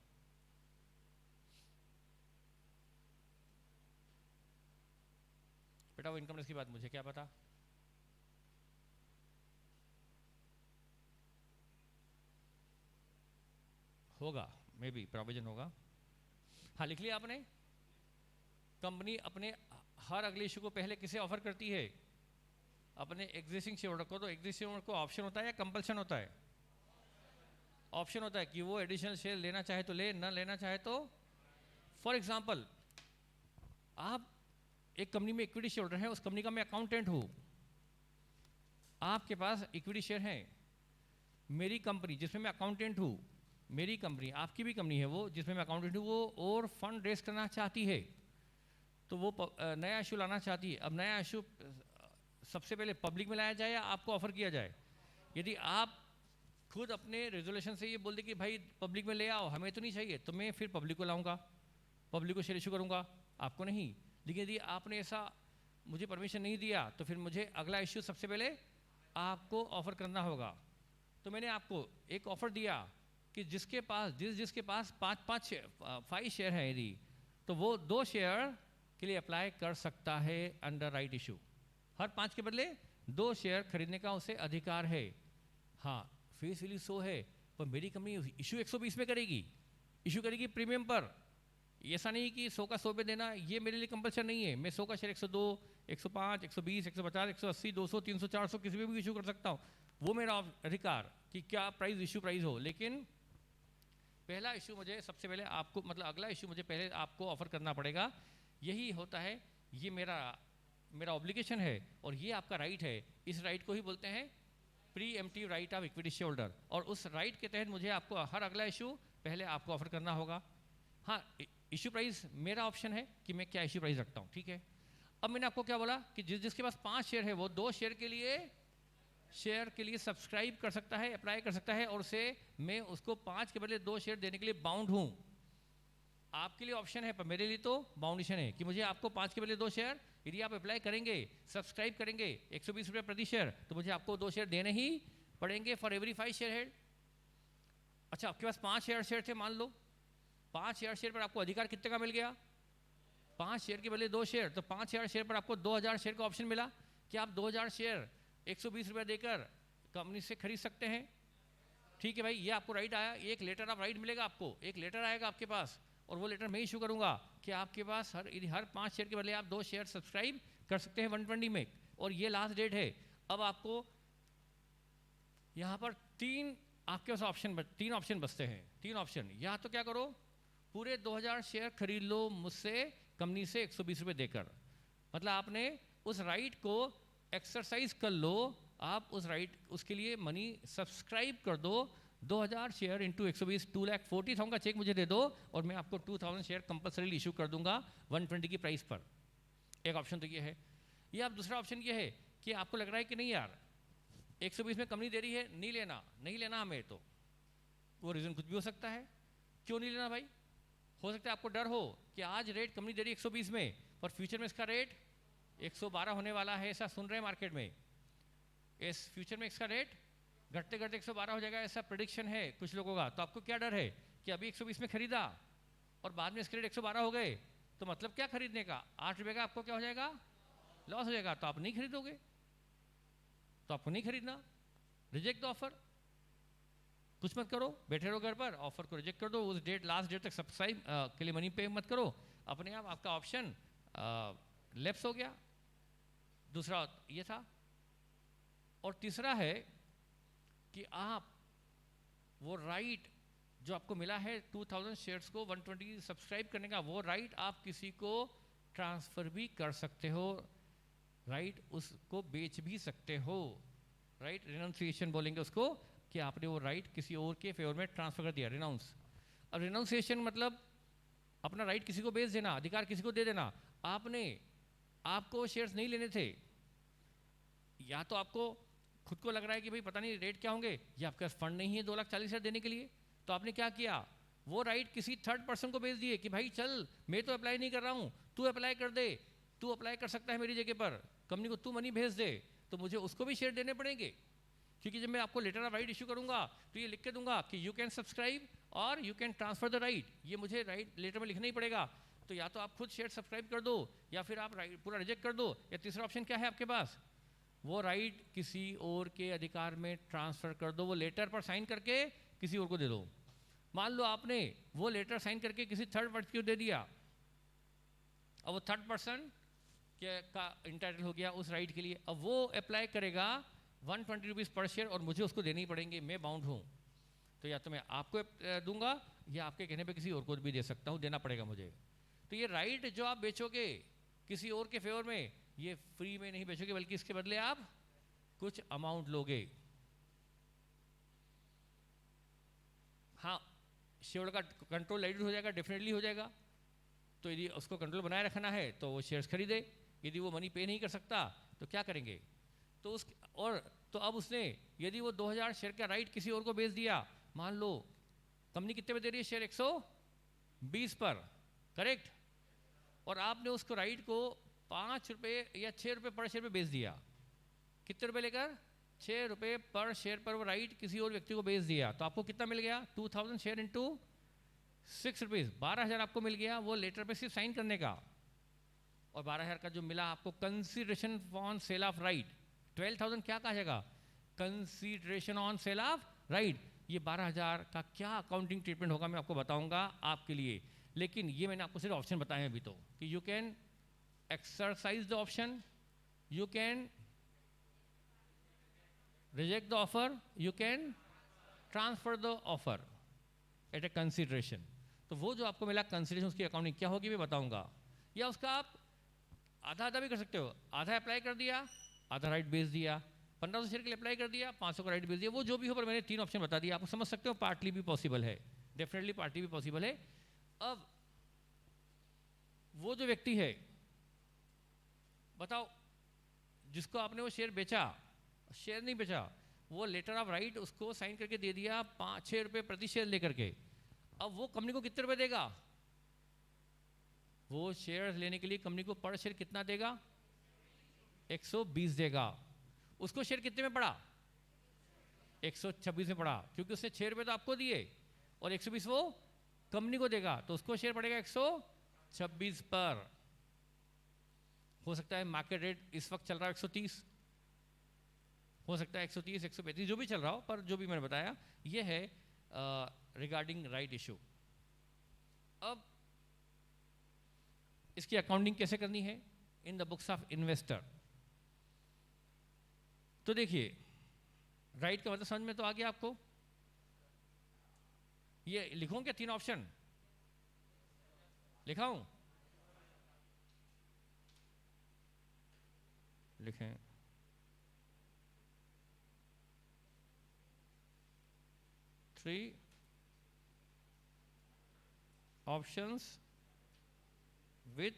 A: बेटा वो इनकम टैक्स की बात मुझे क्या पता। होगा, मे बी प्रोविजन होगा। हाँ लिख लिया आपने। कंपनी अपने हर अगले इशू को पहले किसे ऑफर करती है? अपने एग्जिस्टिंग शेयरहोल्डर को। तो एग्जिस्टिंग शेयरहोल्डर को ऑप्शन होता है या कंपल्शन होता है? ऑप्शन होता है कि वो एडिशनल शेयर लेना चाहे तो ले, ना लेना चाहे तो। फॉर एग्जाम्पल, आप एक कंपनी में इक्विटी शेयरहोल्डर है, उस कंपनी का मैं अकाउंटेंट हूं, आपके पास इक्विटी शेयर है। मेरी कंपनी जिसमें मैं अकाउंटेंट हूं, मेरी कंपनी, आपकी भी कंपनी है वो जिसमें मैं अकाउंटेंट हूं, वो और फंड रेस करना चाहती है, तो वो नया इशू लाना चाहती है। अब नया इशू सबसे पहले पब्लिक में लाया जाए या आपको ऑफर किया जाए? यदि आप खुद अपने रेजोल्यूशन से ये बोल दे कि भाई पब्लिक में ले आओ, हमें तो नहीं चाहिए, तो मैं फिर पब्लिक को लाऊंगा, पब्लिक को शेयर इशू करूंगा, आपको नहीं। लेकिन यदि आपने ऐसा मुझे परमिशन नहीं दिया तो फिर मुझे अगला इशू सबसे पहले आपको ऑफर करना होगा। तो मैंने आपको एक ऑफर दिया कि जिसके पास 5 शेयर है, यदि तो वो 2 शेयर के लिए अप्लाई कर सकता है अंडर राइट इशू। हर 5 के बदले 2 शेयर खरीदने का उसे अधिकार है। हाँ फेस वैल्यू 100 है, पर मेरी कंपनी इशू 120 में करेगी, इशू करेगी प्रीमियम पर। ऐसा नहीं कि 100 का 100 पे देना, ये मेरे लिए कंपल्सन नहीं है। मैं 100 का शेयर 102, 105, 120, 150, 180, 200, 300, 400 किसी में भी इशू कर सकता हूँ, वो मेरा अधिकार कि क्या प्राइस इशू प्राइस हो। लेकिन पहला इशू मुझे सबसे पहले आपको, मतलब अगला इशू मुझे पहले आपको ऑफर करना पड़ेगा। यही होता है, ये मेरा ऑब्लिगेशन है और ये आपका राइट है। इस राइट को ही बोलते हैं pre emptive right of equity share holder. और उस राइट के तहत मुझे आपको हर अगला इशू पहले आपको ऑफर करना होगा। हाँ इशू प्राइस मेरा ऑप्शन है कि मैं क्या इशू प्राइस रखता हूँ, ठीक है। अब मैंने आपको क्या बोला कि जिसके पास 5 शेयर है वो 2 शेयर के लिए सब्सक्राइब कर सकता है, अप्लाई कर सकता है, और उसे मैं उसको 5 के बदले 2 शेयर देने के लिए बाउंड हूँ। आपके लिए ऑप्शन है, पर मेरे लिए तो बाउंडेशन है कि मुझे आपको 5 के बदले 2 शेयर, यदि आप अप्लाई करेंगे, सब्सक्राइब करेंगे 120 रुपये प्रति शेयर, तो मुझे आपको 2 शेयर देने ही पड़ेंगे फॉर एवरी 5 शेयर हेड। अच्छा आपके पास 5 शेयर थे, मान लो 5 शेयर पर आपको अधिकार कितने का मिल गया? 5 शेयर के बदले 2 शेयर, तो 5 शेयर पर आपको 2000 शेयर का ऑप्शन मिला कि आप 2000 शेयर 120 रुपये देकर कंपनी से खरीद सकते हैं। ठीक है भाई, ये आपको राइट आया, एक लेटर ऑफ राइट मिलेगा आपको, एक लेटर आएगा आपके पास, और वो लेटर मैं इशू करूंगा कि आपके पास हर 5 शेयर के बदले आप 2 शेयर सब्सक्राइब कर सकते हैं 120 में, और ये लास्ट डेट है। अब आपको यहाँ पर 3 आपके पास तीन ऑप्शन बचते हैं। तीन ऑप्शन, या तो क्या करो, पूरे 2000 शेयर खरीद लो मुझसे कंपनी से 120 रुपये देकर, मतलब आपने उस राइट को एक्सरसाइज कर लो, आप उस राइट उसके लिए मनी सब्सक्राइब कर दो, 2000 शेयर इंटू 120, 2,40,000 का चेक मुझे दे दो और मैं आपको 2000 शेयर कंपलसरी इशू कर दूंगा 120 की प्राइस पर। एक ऑप्शन तो ये है। या अब दूसरा ऑप्शन ये है कि आपको लग रहा है कि नहीं यार 120 में कंपनी दे रही है, नहीं लेना हमें, तो वो रीज़न कुछ भी हो सकता है। क्यों नहीं लेना भाई? हो सकता है आपको डर हो कि आज रेट कंपनी दे रही है 120 में, पर फ्यूचर में इसका रेट 112 होने वाला है, ऐसा सुन रहे हैं मार्केट में। इस फ्यूचर में इसका रेट घटते घटते 112 हो जाएगा, ऐसा प्रेडिक्शन है कुछ लोगों का। तो आपको क्या डर है कि अभी 120 में खरीदा और बाद में इसके रेट 112 हो गए, तो मतलब क्या खरीदने का, 8 रुपये का आपको क्या हो जाएगा, लॉस हो जाएगा, तो आप नहीं खरीदोगे। तो आपको नहीं खरीदना, रिजेक्ट द ऑफर, कुछ मत करो, बैठे रहो घर पर, ऑफर को रिजेक्ट कर दो, उस लास्ट डेट तक सब्सक्राइब के लिए मनी पे मत करो, अपने आप आपका ऑप्शन लैप्स हो गया। दूसरा ये था। और तीसरा है कि आप वो राइट जो आपको मिला है 2000 शेयर्स को 120 सब्सक्राइब करने का, वो राइट आप किसी को ट्रांसफ़र भी कर सकते हो, राइट उसको बेच भी सकते हो, राइट रिनाउंसिएशन बोलेंगे उसको, कि आपने वो राइट किसी और के फेवर में ट्रांसफ़र कर दिया, रिनाउंस। अब रिनाउंसिएशन मतलब अपना राइट किसी को बेच देना, अधिकार किसी को दे देना। आपको शेयर्स नहीं लेने थे, या तो आपको खुद को लग रहा है कि भाई पता नहीं रेट क्या होंगे, या आपके पास फंड नहीं है 2,40,000 देने के लिए, तो आपने क्या किया, वो राइट किसी थर्ड पर्सन को बेच दिए कि भाई चल मैं तो अप्लाई नहीं कर रहा हूँ, तू अप्लाई कर दे, तू अप्लाई कर सकता है मेरी जगह पर, कंपनी को तू मनी भेज दे, तो मुझे उसको भी शेयर देने पड़ेंगे। क्योंकि जब मैं आपको लेटर ऑफ राइट इशू करूंगा तो ये लिख के दूंगा कि यू कैन सब्सक्राइब और you can transfer the right, ये मुझे राइट लेटर में लिखना ही पड़ेगा। तो या तो आप खुद शेयर सब्सक्राइब कर दो, या फिर आप राइट पूरा रिजेक्ट कर दो, या तीसरा ऑप्शन क्या है आपके पास, वो राइट किसी और के अधिकार में ट्रांसफ़र कर दो, वो लेटर पर साइन करके किसी और को दे दो। मान लो आपने वो लेटर साइन करके किसी थर्ड पर्सन को दे दिया, अब वो थर्ड पर्सन का इंटाइटल हो गया उस राइट के लिए, अब वो अप्लाई करेगा 120 रुपीज़ पर शेयर और मुझे उसको देने ही पड़ेंगे, मैं बाउंड हूँ। तो या तो मैं आपको दूंगा या आपके कहने पे किसी और को भी दे सकता हूँ, देना पड़ेगा मुझे। तो ये राइट जो आप बेचोगे किसी और के फेवर में, ये फ्री में नहीं बेचोगे, बल्कि इसके बदले आप कुछ अमाउंट लोगे। हाँ, शेयर का कंट्रोल लाइट हो जाएगा, डेफिनेटली हो जाएगा। तो यदि उसको कंट्रोल बनाए रखना है तो वो शेयर्स खरीदे, यदि वो मनी पे नहीं कर सकता तो क्या करेंगे, तो तो अब उसने यदि वो 2000 शेयर का राइट किसी और को बेच दिया, मान लो कंपनी कितने पे दे रही है शेयर, 120 पर, करेक्ट, और आपने उसको राइट को 5 रुपये या 6 रुपये पर शेयर पे बेच दिया, कितने रुपए लेकर, 6 रुपये पर शेयर पर वो राइट किसी और व्यक्ति को बेच दिया, तो आपको कितना मिल गया, 2000 शेयर इंटू 6 रुपीज़, 12,000 आपको मिल गया वो लेटर पे सिर्फ साइन करने का। और 12,000 का जो मिला आपको consideration on sale of right, 12,000 क्या कहा जाएगा, consideration on sale of right. ये 12,000 का क्या अकाउंटिंग ट्रीटमेंट होगा मैं आपको बताऊंगा आपके लिए, लेकिन ये मैंने आपको सिर्फ ऑप्शन बताए हैं अभी तो, कि you can exercise the option, you can reject the offer, you can transfer the offer eight A consideration. तो वो जो आपको मिला कंसीडरेशन, उसकी अकाउंटिंग क्या होगी मैं बताऊंगा। या उसका आप आधा आधा भी कर सकते हो, आधा अप्लाई कर दिया, आधा राइट बेच दिया, 1500 शेयर के लिए अप्लाई कर दिया, 500 का राइट बेच दिया, वो जो भी हो, पर मैंने 3 ऑप्शन बता दिया, आपको समझ सकते हो, पार्टली भी पॉसिबल है, डेफिनेटली पार्टली भी पॉसिबल है। अब वो जो व्यक्ति है, बताओ जिसको आपने वो शेयर बेचा, शेयर नहीं बेचा, वो लेटर ऑफ राइट उसको साइन करके दे दिया 5-6 रुपये प्रति शेयर लेकर के, अब वो कंपनी को कितने रुपए देगा, वो शेयर लेने के लिए कंपनी को पर शेयर कितना देगा, 120 देगा। उसको शेयर कितने में पड़ा, 126 में पड़ा, क्योंकि उसने 6 रुपये तो आपको दिए और 120 वो कंपनी को देगा, तो उसको शेयर पड़ेगा 126 पर। हो सकता है मार्केट रेट इस वक्त चल रहा है 130, हो सकता है 130, 135, जो भी चल रहा हो, पर जो भी मैंने बताया ये है रिगार्डिंग राइट इशू। अब इसकी अकाउंटिंग कैसे करनी है in the books of investor. तो देखिए, राइट का मतलब समझ में तो आ गया आपको, ये लिखूं क्या 3 ऑप्शन लिखाऊं? लिखें। Three options with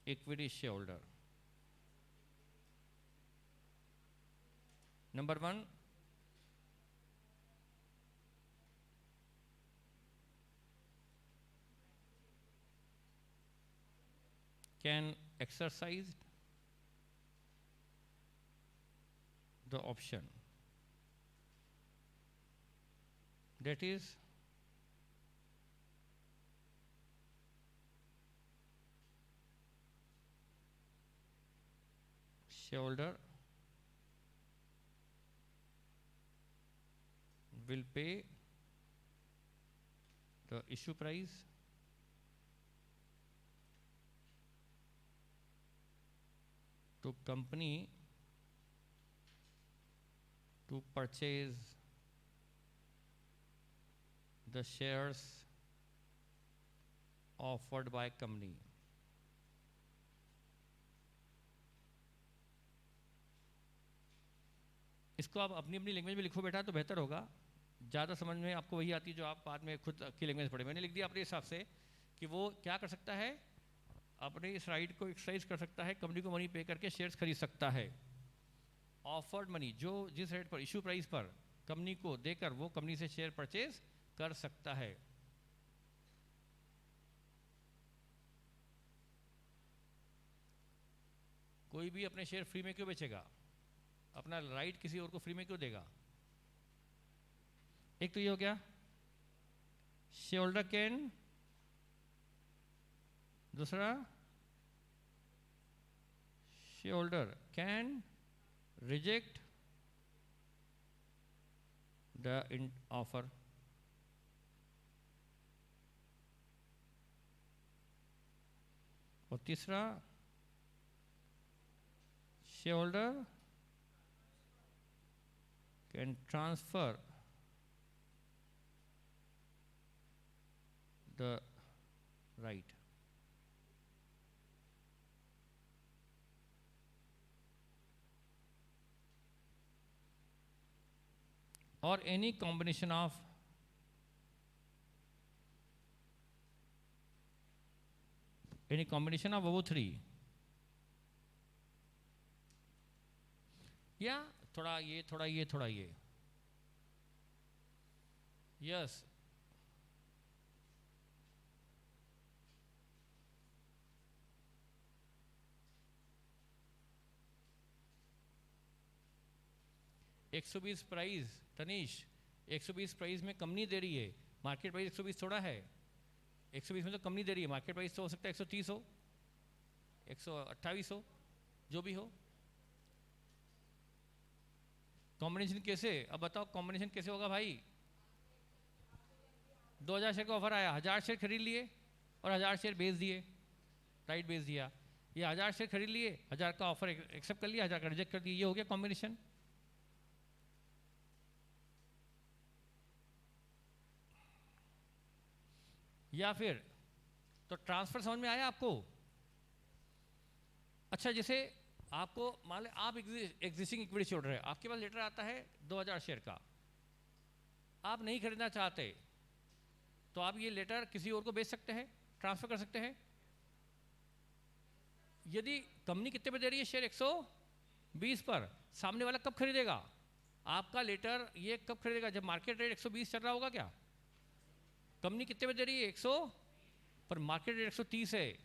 A: equity share holder. Number 1, can exercise the option, that is shareholder will pay the issue price to company to purchase the shares offered by company। इसको आप अपनी अपनी लैंग्वेज में लिखो बेटा तो बेहतर होगा, ज़्यादा समझ में आपको वही आती जो आप बाद में खुद की लैंग्वेज पढ़े। मैंने लिख दिया अपने हिसाब से कि वो क्या कर सकता है, अपने इस राइट को एक्सरसाइज कर सकता है, कंपनी को मनी पे करके शेयर्स खरीद सकता है। ऑफर्ड मनी, जो जिस रेट पर इशू प्राइस पर कंपनी को देकर वो कंपनी से शेयर परचेज कर सकता है। कोई भी अपने शेयर फ्री में क्यों बेचेगा, अपना राइट किसी और को फ्री में क्यों देगा? एक तो ये हो गया शेयर होल्डर कैन, दूसरा share holder can reject the offer. और तीसरा share holder can transfer the right. or any combination of above 3, या थोड़ा ये थोड़ा ये थोड़ा ये। यस, एक 120 प्राइस तनीश, 120 प्राइस में कंपनी दे रही है, मार्केट प्राइस 120 थोड़ा है। 120 में तो कंपनी दे रही है, मार्केट प्राइस तो हो सकता है 130 हो, 128 हो, जो भी हो। कॉम्बिनेशन कैसे, अब बताओ कॉम्बिनेशन कैसे होगा भाई? 2000 शेयर का ऑफर आया, 1000 शेयर खरीद लिए और 1000 शेयर बेच दिए, राइट बेच दिया। ये 1000 शेयर खरीद लिए, 1000 का ऑफर एक्सेप्ट कर लिया, 1000 का रिजेक्ट कर दिया, ये हो गया कॉम्बिनेशन। या फिर तो ट्रांसफर समझ में आया आपको? अच्छा, जैसे आपको मान लें आप एग्जिस्टिंग इक्विटी शेयर होल्डर है, आपके पास लेटर आता है 2000 शेयर का, आप नहीं खरीदना चाहते तो आप ये लेटर किसी और को बेच सकते हैं, ट्रांसफर कर सकते हैं। यदि कंपनी कितने पे दे रही है शेयर? 120 पर। सामने वाला कब खरीदेगा आपका लेटर? ये कब खरीदेगा? जब मार्केट रेट 120 चल रहा होगा क्या? कंपनी कितने पे दे रही है? 100 पर, मार्केट रेट 130 है,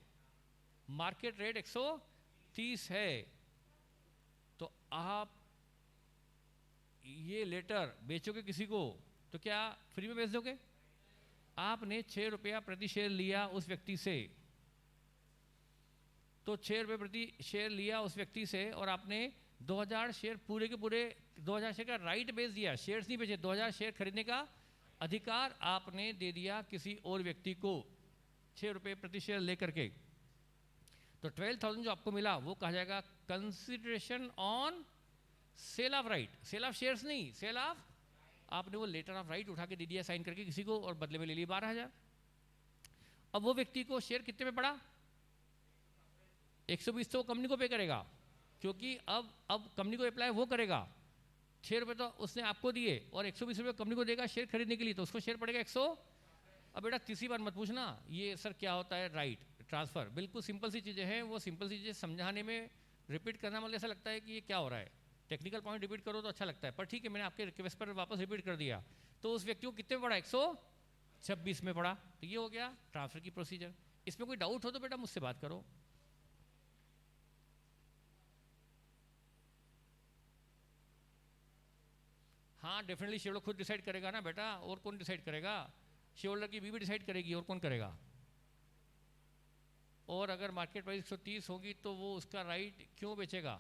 A: मार्केट रेट 130 है, तो आप ये लेटर बेचोगे किसी को तो क्या फ्री में बेच दोगे? आपने 6 रुपया प्रति शेयर लिया उस व्यक्ति से, तो 6 रुपये प्रति शेयर लिया उस व्यक्ति से और आपने 2000 शेयर पूरे के पूरे 2000 शेयर का राइट बेच दिया, शेयर्स नहीं बेचे, 2000 शेयर खरीदने का अधिकार आपने दे दिया किसी और व्यक्ति को 6 रुपये प्रति शेयर लेकर के। तो 12,000 जो आपको मिला वो कहा जाएगा consideration on sale of right, sale of shares नहीं, सेल ऑफ आपने वो लेटर ऑफ राइट उठा के दे दिया साइन करके किसी को और बदले में ले लिए 12,000। अब वो व्यक्ति को शेयर कितने में पड़ा? 120 तो कंपनी को पे करेगा, क्योंकि अब कंपनी को अप्लाई वो करेगा। 6 रुपये तो उसने आपको दिए और 120 रुपये कंपनी को देगा शेयर खरीदने के लिए, तो उसको शेयर पड़ेगा 100। अब बेटा तीसरी बार मत पूछना ये सर क्या होता है राइट ट्रांसफ़र, बिल्कुल सिंपल सी चीज़ें हैं। वो सिंपल सी चीज़ें समझाने में रिपीट करना मतलब ऐसा लगता है कि ये क्या हो रहा है। टेक्निकल पॉइंट रिपीट करो तो अच्छा लगता है, पर ठीक है मैंने आपके रिक्वेस्ट पर वापस रिपीट कर दिया। तो उस व्यक्ति को कितने में पड़ा? 126 में पड़ा। तो ये हो गया ट्रांसफ़र की प्रोसीजर। इसमें कोई डाउट हो तो बेटा मुझसे बात करो। हाँ डेफिनेटली शेयर होल्डर खुद डिसाइड करेगा ना बेटा, और कौन डिसाइड करेगा? शेयर होल्डर की बीवी डिसाइड करेगी, और कौन करेगा? और अगर मार्केट प्राइस 130 होगी तो वो उसका राइट क्यों बेचेगा?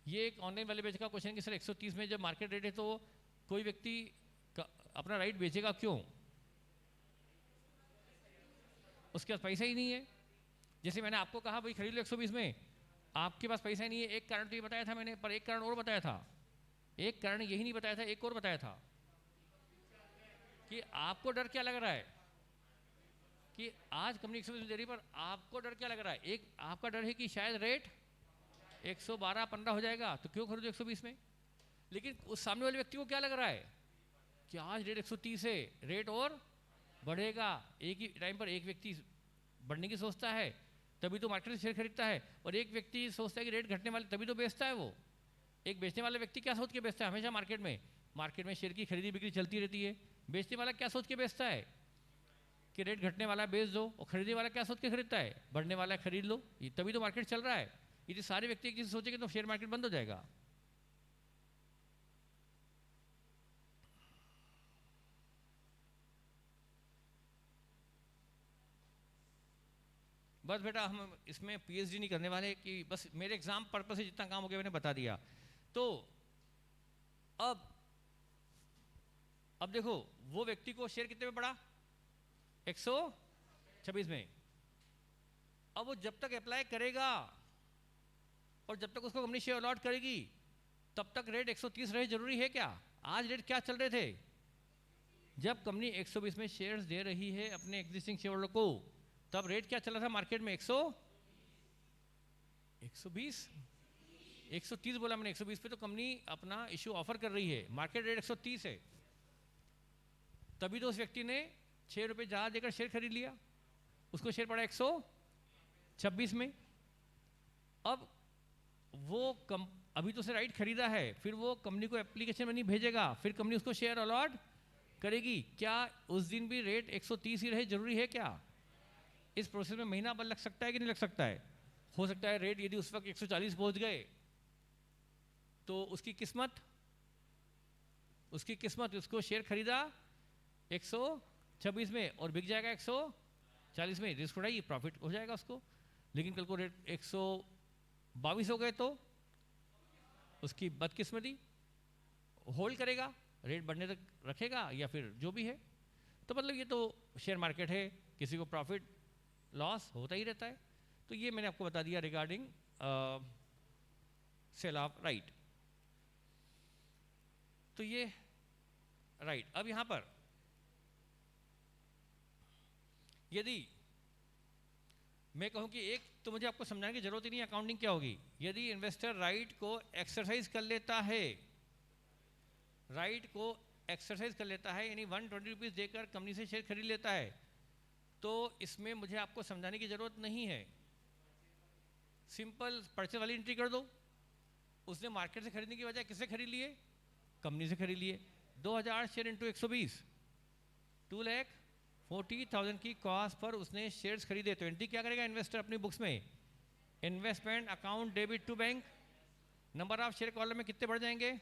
A: ये एक ऑनलाइन वाले बेच का क्वेश्चन कि सर 130 में जब मार्केट रेट है तो कोई व्यक्ति अपना राइट बेचेगा क्यों? उसके पास पैसा ही नहीं है। जैसे मैंने आपको कहा भाई खरीद लो 120 में, आपके पास पैसा नहीं है। एक कारण तो ये बताया था मैंने, पर एक कारण और बताया था। एक कारण यही नहीं बताया था, एक और बताया था कि आपको डर क्या लग रहा है कि आज कंपनी 120 में दे रही, पर आपको डर क्या लग रहा है? एक आपका डर है कि शायद रेट 112-15 हो जाएगा, तो क्यों खरीदो 120 में। लेकिन उस सामने वाले व्यक्ति को क्या लग रहा है कि आज रेट 130 है, रेट और बढ़ेगा। एक ही टाइम पर एक व्यक्ति बढ़ने की सोचता है तभी तो मार्केट से शेयर खरीदता है, और एक व्यक्ति सोचता है कि रेट घटने वाले तभी तो बेचता है। वो एक बेचने वाला व्यक्ति क्या सोच के बेचता है? हमेशा मार्केट में शेयर की खरीदी बिक्री चलती रहती है। बेचने वाला क्या सोच के बेचता है कि रेट घटने वाला बेच दो, और खरीदने वाला क्या सोच के खरीदता है? बढ़ने वाला खरीद लो, ये तभी तो मार्केट चल रहा है। यदि सारे व्यक्ति एक चीज सोचेंगे तो शेयर मार्केट बंद हो जाएगा। बस बेटा हम इसमें पीएचडी नहीं करने वाले कि बस मेरे एग्जाम पर्पस से जितना काम हो गया मैंने बता दिया। तो अब देखो वो व्यक्ति को शेयर कितने में पड़ा? 126 में। अब वो जब तक अप्लाई करेगा और जब तक उसको कंपनी शेयर अलॉट करेगी तब तक रेट 130 रहे जरूरी है क्या? आज रेट क्या चल रहे थे? जब कंपनी 120 में शेयर्स दे रही है अपने एग्जिस्टिंग शेयर होल्डर को, तब रेट क्या चला था मार्केट में? 120 130 बोला मैंने। 120 पे तो कंपनी अपना इश्यू ऑफर कर रही है, मार्केट रेट 130 है। तभी तो उस व्यक्ति ने 6 रुपये ज़्यादा देकर शेयर खरीद लिया, उसको शेयर पड़ा 126 में। अब वो अभी तो उसे राइट खरीदा है, फिर वो कंपनी को एप्लीकेशन मनी भेजेगा, फिर कंपनी उसको शेयर अलॉट करेगी। क्या उस दिन भी रेट 130 ही रहे जरूरी है क्या? इस प्रोसेस में महीना भर लग सकता है कि नहीं लग सकता है? हो सकता है रेट यदि उस वक्त 140 पहुंच गए तो उसकी किस्मत उसको शेयर खरीदा 126 में और बिक जाएगा 140 में, रिस्क उठाइए, प्रॉफिट हो जाएगा उसको। लेकिन कल को रेट 122 हो गए तो उसकी बदकिस्मती, होल्ड करेगा, रेट बढ़ने तक रखेगा या फिर जो भी है। तो मतलब ये तो शेयर मार्केट है, किसी को प्रॉफिट लॉस होता ही रहता है। तो ये मैंने आपको बता दिया रिगार्डिंग सेल ऑफ राइट। तो ये राइट। अब यहां पर यदि मैं कहूं कि एक तो मुझे आपको समझाने की जरूरत ही नहीं अकाउंटिंग क्या होगी। यदि इन्वेस्टर राइट को एक्सरसाइज कर लेता है, यानी 120 रुपीज देकर कंपनी से शेयर खरीद लेता है, तो इसमें मुझे आपको समझाने की जरूरत नहीं है। सिंपल परचेज वाली एंट्री कर दो। उसने मार्केट से खरीदने की बजाय किससे खरीद लिए? कंपनी से खरीद लिए। 2000 शेयर इंटू 120, 2,40,000 की कॉस्ट पर उसने शेयर्स खरीदे। तो एंट्री क्या करेगा इन्वेस्टर अपनी बुक्स में? Investment account debit to bank. Number of share column में कितने बढ़ जाएंगे?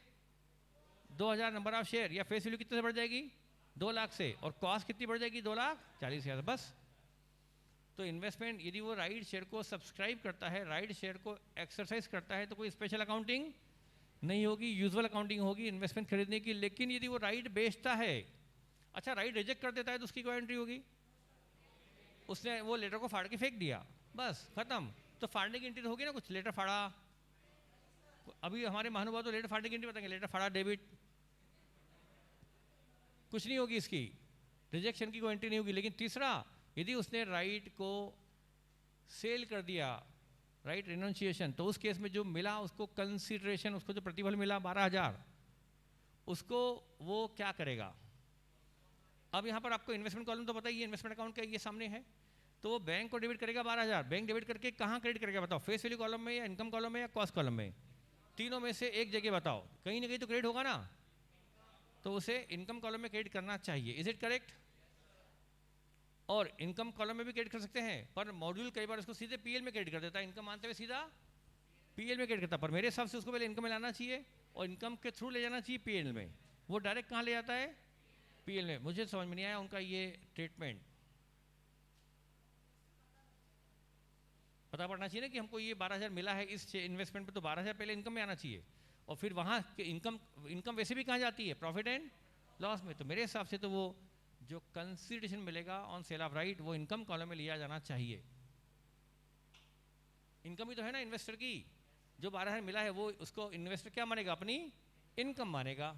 A: 2000 नंबर ऑफ शेयर, या फेस वैल्यू कितने से बढ़ जाएगी? 2 लाख से, और कॉस्ट कितनी बढ़ जाएगी? 2,40,000। बस। तो इन्वेस्टमेंट यदि वो राइट शेयर को सब्सक्राइब करता है, राइट शेयर को एक्सरसाइज करता है, तो कोई स्पेशल अकाउंटिंग नहीं होगी, यूजुअल अकाउंटिंग होगी इन्वेस्टमेंट खरीदने की। लेकिन यदि वो राइट बेचता है, अच्छा राइट रिजेक्ट कर देता है, तो उसकी कोई एंट्री होगी? उसने वो लेटर को फाड़ के फेंक दिया, बस खत्म। तो फाड़ने की एंट्री तो होगी ना, कुछ लेटर फाड़ा, अभी हमारे महानुभाव तो लेटर फाड़ने की नहीं बताएंगे, लेटर फाड़ा डेबिट, कुछ नहीं होगी इसकी, रिजेक्शन की कोई एंट्री नहीं होगी। लेकिन तीसरा, यदि उसने राइट को सेल कर दिया, राइट रिनाउंसिएशन, तो उस केस में जो मिला उसको कंसिडरेशन, उसको जो प्रतिफल मिला 12,000, उसको वो क्या करेगा? अब यहाँ पर आपको इन्वेस्टमेंट कॉलम तो बताइए, इन्वेस्टमेंट अकाउंट का ये सामने है, तो वो बैंक को डेबिट करेगा 12,000। बैंक डेबिट करके कहाँ क्रेडिट करेगा बताओ? फेस वैल्यू कॉलम में या इनकम कॉलम में या कॉस्ट कॉलम में? तीनों में से एक जगह बताओ, कहीं ना कहीं तो क्रेडिट होगा ना, तो उसे इनकम कॉलम में क्रेडिट करना चाहिए। Is it correct? और इनकम कॉलम में भी क्रेडिट कर सकते हैं, पर मॉड्यूल कई बार उसको सीधे पीएल में क्रेडिट कर देता है, इनकम मानते हुए सीधा पीएल में क्रेडिट करता है। पर मेरे हिसाब से उसको पहले इनकम में लाना चाहिए और इनकम के थ्रू ले जाना चाहिए पीएल में। वो डायरेक्ट कहाँ ले जाता है? पीएल में। मुझे समझ में नहीं आया उनका ये ट्रीटमेंट। पता पड़ना चाहिए ना कि हमको ये 12,000 मिला है इस इन्वेस्टमेंट पे, तो 12,000 पहले इनकम में आना चाहिए, और फिर वहाँ के इनकम वैसे भी कहाँ जाती है? प्रॉफिट एंड लॉस में। तो मेरे हिसाब से तो वो जो कंसिडरेशन मिलेगा ऑन सेल ऑफ राइट, वो इनकम कॉलम में लिया जाना चाहिए। इनकम ही तो है ना इन्वेस्टर की, जो 12,000 मिला है वो उसको इन्वेस्टर क्या मानेगा? अपनी इनकम मानेगा।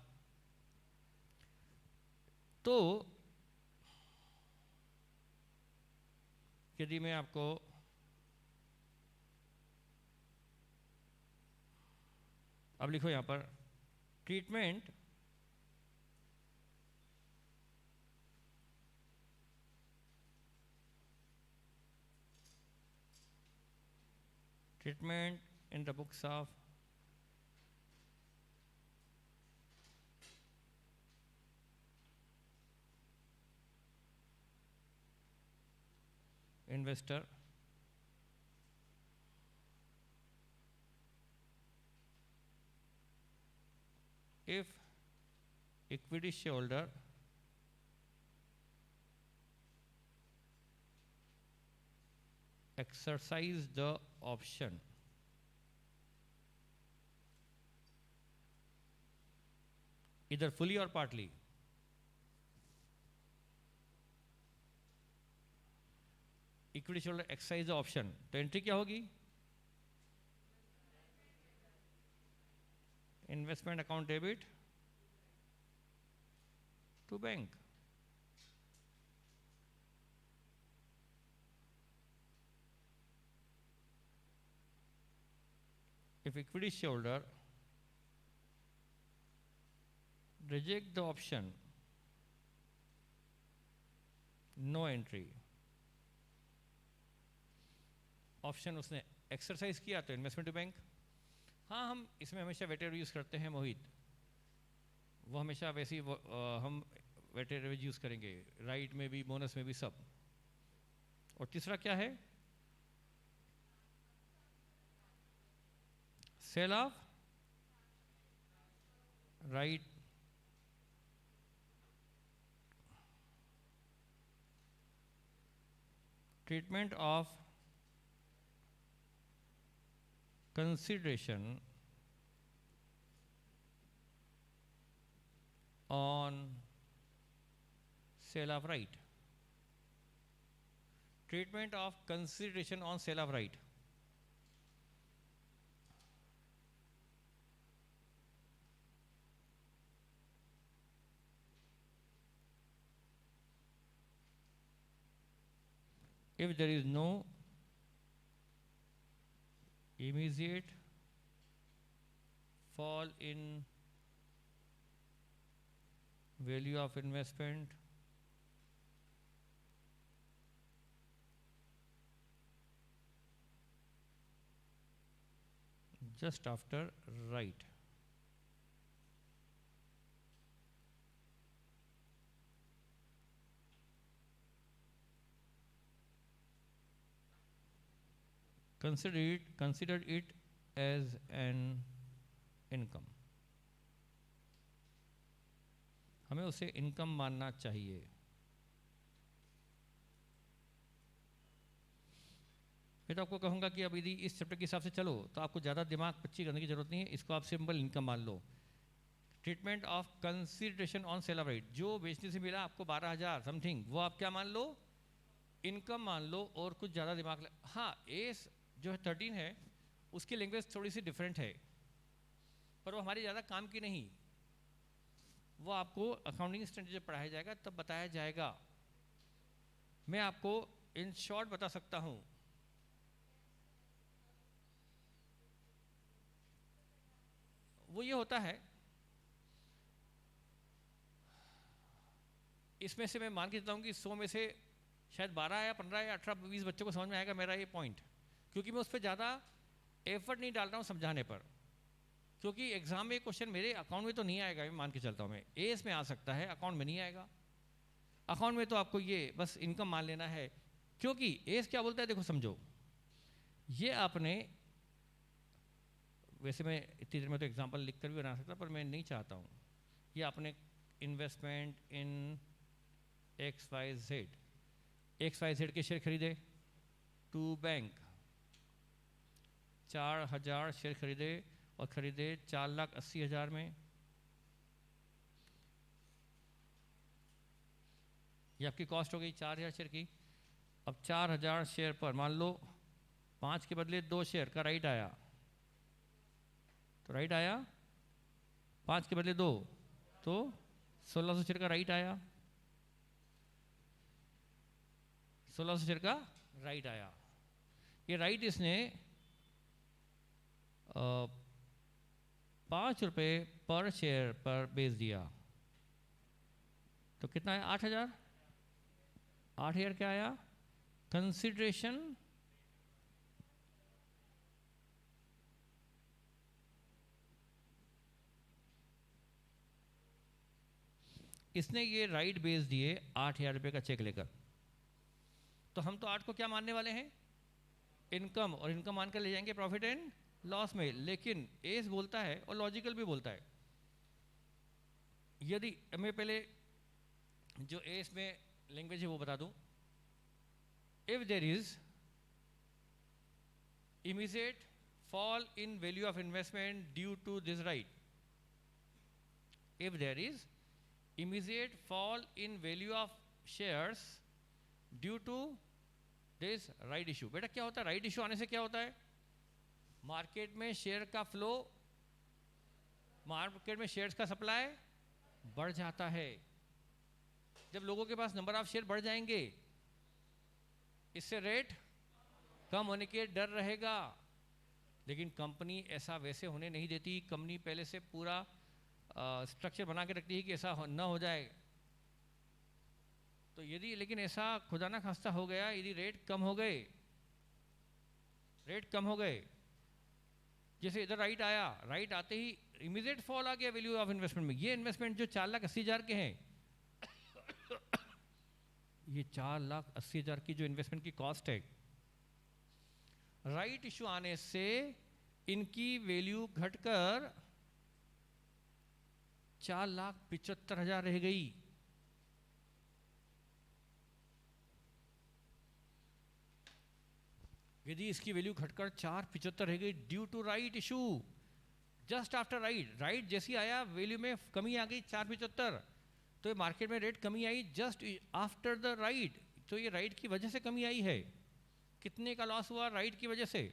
A: तो यदि मैं आपको अब लिखो यहां पर treatment in the books of investor if equity shareholder exercise the option either fully or partly, equity shareholder exercise the option, तो एंट्री क्या होगी? Investment account debit to bank. If equity shareholder reject the option, no entry। Option उसने exercise किया तो investment to bank. हाँ, हम इसमें हमेशा वेटेड यूज करते हैं मोहित, वो हमेशा वैसे ही हम वेटेड यूज करेंगे, राइट में भी, बोनस में भी, सब। और तीसरा क्या है? Sale of right treatment of consideration on sale of right, treatment of consideration on sale of right। if there is no immediate fall in value of investment, just after right, consider it as an income। हमें उसे income मानना चाहिए। मैं तो आपको कहूँगा कि अब यदि इस चैप्टर के हिसाब से चलो तो आपको ज़्यादा दिमाग पच्ची करने की जरूरत नहीं है, इसको आप सिंपल इनकम मान लो। Treatment of consideration on sale of right, जो बेचने से मिला आपको 12,000 समथिंग, वो आप क्या मान लो? इनकम मान लो, और कुछ ज़्यादा दिमाग हाँ, ए जो है 13 है, उसकी लैंग्वेज थोड़ी सी डिफरेंट है। पर वो हमारी ज़्यादा काम की नहीं, वो आपको अकाउंटिंग स्टैंडर्ड जब पढ़ाया जाएगा तब बताया जाएगा। मैं आपको इन शॉर्ट बता सकता हूँ। वो ये होता है, इसमें से मैं मान के चलता हूँ कि 100 में से शायद 12 या 15 या 18 20 बच्चों को समझ में आएगा मेरा ये पॉइंट, क्योंकि मैं उस पर ज़्यादा एफर्ट नहीं डाल रहा हूँ समझाने पर, क्योंकि एग्जाम में क्वेश्चन मेरे अकाउंट में तो नहीं आएगा, मैं मान के चलता हूँ मैं एएस में आ सकता है, अकाउंट में नहीं आएगा। अकाउंट में तो आपको ये बस इनकम मान लेना है, क्योंकि एएस क्या बोलता है देखो समझो, ये आपने, वैसे मैं इतनी देर में तो एग्जाम्पल लिख कर भी बना सकता पर मैं नहीं चाहता हूँ, ये आपने इन्वेस्टमेंट इन XYZ के शेयर खरीदे, टू बैंक 4,000 शेयर खरीदे और खरीदे 4,80,000 में, ये आपकी कॉस्ट हो गई 4,000 शेयर की। अब 4,000 शेयर पर मान लो 5 के बदले 2 शेयर का राइट आया, तो राइट आया 5 के बदले 2 तो 1,600 शेयर का राइट आया, 1,600 शेयर का राइट आया। ये राइट इसने 5 रुपये पर शेयर पर बेच दिया, तो कितना है 8,000। 8,000 क्या आया कंसिडरेशन, इसने ये राइट बेच दिए 8,000 रुपये का चेक लेकर, तो हम तो 8 को क्या मानने वाले हैं इनकम, और इनकम मानकर ले जाएंगे प्रॉफिट एंड लॉस में। लेकिन एस बोलता है और लॉजिकल भी बोलता है, यदि मैं पहले जो एस में लैंग्वेज है वो बता दूं, if there is immediate fall in value of investment due to this right, if there is immediate fall in value of shares due to this right issue। बेटा क्या होता है राइट इशू आने से, क्या होता है मार्केट में शेयर का फ्लो, मार्केट में शेयर्स का सप्लाई बढ़ जाता है। जब लोगों के पास नंबर ऑफ शेयर बढ़ जाएंगे, इससे रेट कम होने के डर रहेगा, लेकिन कंपनी ऐसा वैसे होने नहीं देती। कंपनी पहले से पूरा स्ट्रक्चर बना के रखती है कि ऐसा ना हो जाए। तो यदि लेकिन ऐसा खुदा ना खास्ता हो गया, यदि रेट कम हो गए, रेट कम हो गए, जैसे इधर राइट आया, राइट आते ही इमीडिएट फॉल आ गया वैल्यू ऑफ इन्वेस्टमेंट में। ये इन्वेस्टमेंट जो 4,80,000 के हैं ये 4,80,000 की जो इन्वेस्टमेंट की कॉस्ट है, राइट इशू आने से इनकी वैल्यू घटकर 4,75,000 रह गई। यदि इसकी वैल्यू घटकर 4,75,000 रह गई due to right issue, just after right, right जैसी आया वैल्यू में कमी आ गई 4,75,000, तो ये मार्केट में रेट कमी I just after the right, तो ये राइट की वजह से कमी आई है। कितने का लॉस हुआ राइट की वजह से,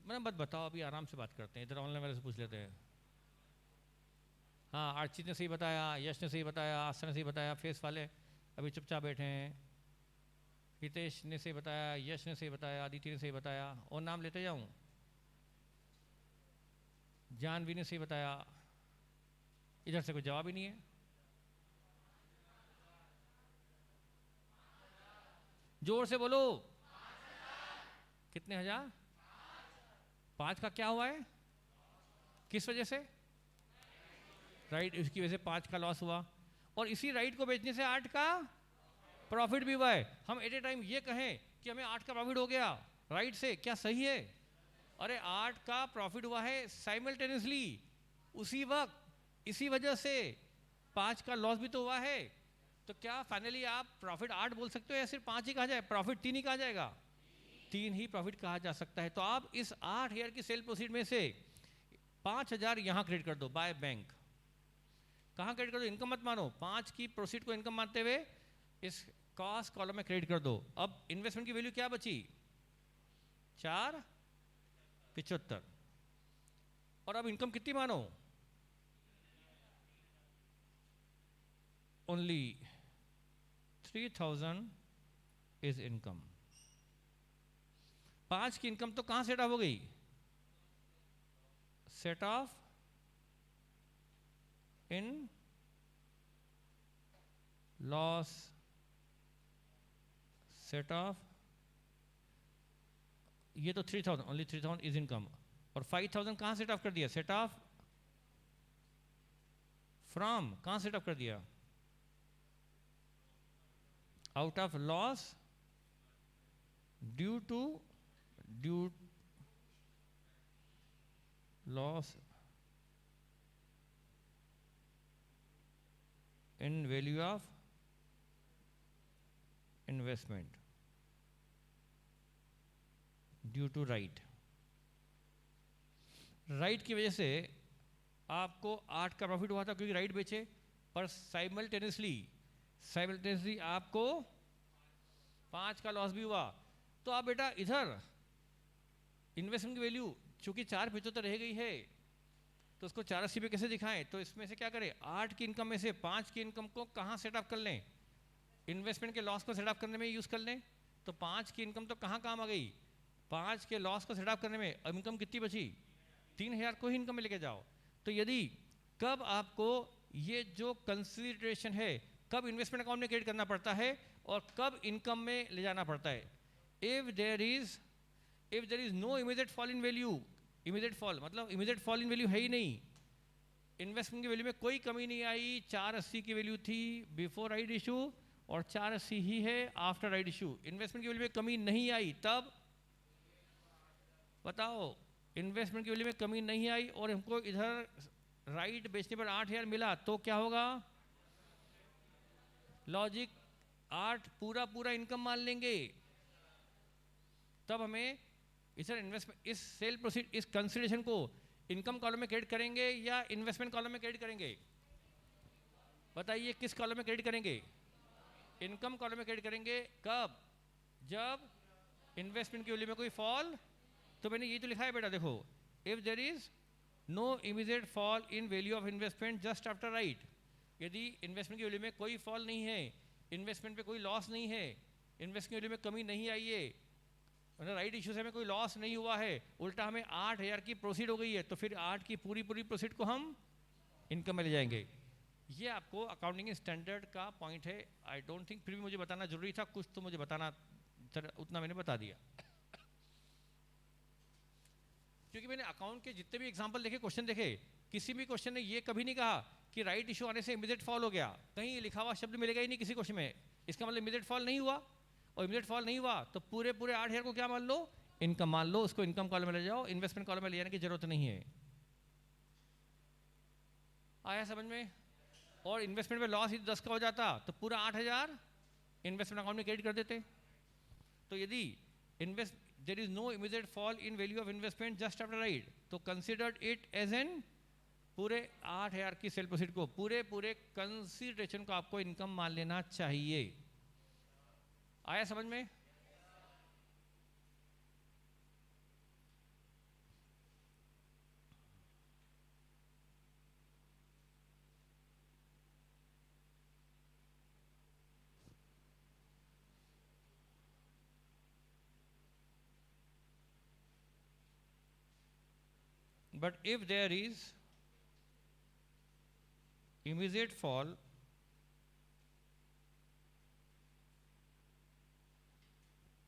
A: मैं मत बताओ, अभी आराम से बात करते हैं, इधर ऑनलाइन वाले से पूछ लेते हैं। हाँ अर्चित ने सही बताया, यश ने सही बताया, आस्था ने सही बताया, फेस वाले अभी चुपचाप बैठे हैं, हितेश ने सही बताया, यश ने सही बताया, आदित्य ने सही बताया, और नाम लेते जाऊं, जानवी ने सही बताया। इधर से कोई जवाब ही नहीं है। जोर से बोलो, कितने हजार? 5 का क्या हुआ है, किस वजह से? राइट, इसकी वजह से 5 का लॉस हुआ, और इसी राइट को बेचने से 8 का प्रॉफिट भी हुआ है। हम एट ए टाइम ये कहें कि हमें 8 का प्रॉफिट हो गया राइट से, क्या सही है? अरे 8 का प्रॉफिट हुआ है साइमल्टेनियसली उसी वक्त, इसी वजह से 5 का लॉस भी तो हुआ है। तो क्या फाइनली आप प्रॉफिट 8 बोल सकते हो या सिर्फ 5 ही कहा जाए? प्रॉफिट 3 ही कहा जाएगा? 3 ही प्रॉफिट कहा जा सकता है। तो आप इस 8,000 की सेल प्रोसीड में से 5,000 यहां क्रेडिट कर दो बाय बैंक। कहां क्रेडिट कर दो? इनकम मत मानो, 5 की प्रोसीड को इनकम मानते हुए इस कॉस्ट कॉलम में क्रेडिट कर दो। अब इन्वेस्टमेंट की वैल्यू क्या बची? 4, 75। और अब इनकम कितनी मानो? Only 3000 is income. 5 की इनकम तो कहां सेट ऑफ हो गई? Set of in loss, set of, ये तो 3000, ओनली 3000 इज इनकम। और 5000 कहां सेट ऑफ कर दिया? सेट ऑफ फ्रॉम, कहां सेट ऑफ कर दिया? Out of loss due to loss in value of investment due to right. Right की वजह से आपको 8 का प्रॉफिट हुआ था क्योंकि राइट बेचे, पर साइमल्टेनियसली आपको 5 का लॉस भी हुआ। तो आप बेटा इधर इन्वेस्टमेंट की वैल्यू चूंकि 475 रह गई है तो उसको 480 पे कैसे दिखाएं? तो इसमें से क्या करें? 8 की इनकम में से 5 की इनकम को कहां सेट अप कर लें? इन्वेस्टमेंट के लॉस को सेट अप करने में यूज कर लें। तो 5 की इनकम तो कहां काम आ गई? 5 के लॉस को सेट अप करने में। अब इनकम कितनी बची? 3000 को ही इनकम में लेके जाओ। तो यदि कब आपको ये जो कंसीडरेशन है कब इन्वेस्टमेंट अकाउंट में क्रेडिट करना पड़ता है और कब इनकम में ले जाना पड़ता है? If there is no immediate fall in value, immediate fall मतलब इमीडिएट फॉल इन वैल्यू है ही नहीं, इन्वेस्टमेंट की वैल्यू में कोई कमी नहीं आई। 480 की वैल्यू थी बिफोर राइट इशू और 480 ही है आफ्टर राइट इशू। इन्वेस्टमेंट की वैल्यू में कमी नहीं आई, तब बताओ इन्वेस्टमेंट की वैल्यू में कमी नहीं आई और हमको इधर राइट बेचने पर 8000 मिला तो क्या होगा? लॉजिक 8 पूरा पूरा इनकम मान लेंगे। तब हमें इधर इन्वेस्टमेंट, इस सेल प्रोसीड, इस कंसीडरेशन को इनकम कॉलम में क्रेडिट करेंगे या इन्वेस्टमेंट कॉलम में क्रेडिट करेंगे? बताइए किस कॉलम में क्रेडिट करेंगे? इनकम कॉलम में क्रेडिट करेंगे। कब? जब इन्वेस्टमेंट की वैल्यू में कोई फॉल। तो मैंने ये तो लिखा है बेटा, देखो, if there is no immediate fall in value of investment just after right. यदि इन्वेस्टमेंट की वैल्यू में कोई फॉल नहीं है, इन्वेस्टमेंट पे कोई लॉस नहीं है, इन्वेस्टमेंट की वैल्यू में कमी नहीं आई है, राइट इशू से हमें कोई लॉस नहीं हुआ है, उल्टा हमें 8000 की प्रोसीड हो गई है, तो फिर 8 की पूरी पूरी प्रोसीड को हम इनकम में ले जाएंगे। ये आपको अकाउंटिंग स्टैंडर्ड का पॉइंट है। आई डोंट थिंक फिर भी मुझे बताना जरूरी था, कुछ तो मुझे बताना, उतना मैंने बता दिया। क्योंकि मैंने अकाउंट के जितने भी एग्जांपल देखे, क्वेश्चन देखे, किसी भी क्वेश्चन ने ये कभी नहीं कहा कि राइट इशू आने से इमीडिएट फॉल हो गया। कहीं लिखा हुआ शब्द मिलेगा ही नहीं किसी क्वेश्चन में। इसका मतलब इमीडिएट फॉल नहीं हुआ, और इमीडिएट फॉल नहीं हुआ तो पूरे पूरे 8000 को क्या मान लो? इनकम मान लो। उसको इनकम कॉलम में ले जाओ, इन्वेस्टमेंट कॉलम में ले जाने की जरूरत नहीं है। आया समझ में? और इन्वेस्टमेंट में लॉस ही 10 का हो जाता तो पूरा 8000 इन्वेस्टमेंट अकाउंट में क्रेडिट कर देते। तो यदि there is no immediate fall in value of investment just after right, तो कंसीडर्ड इट एज एन पूरे 8000 की सेल प्रोसीड को, पूरे पूरे कंसीडरेशन को आपको इनकम मान लेना चाहिए। आया समझ में? But if there is immediate fall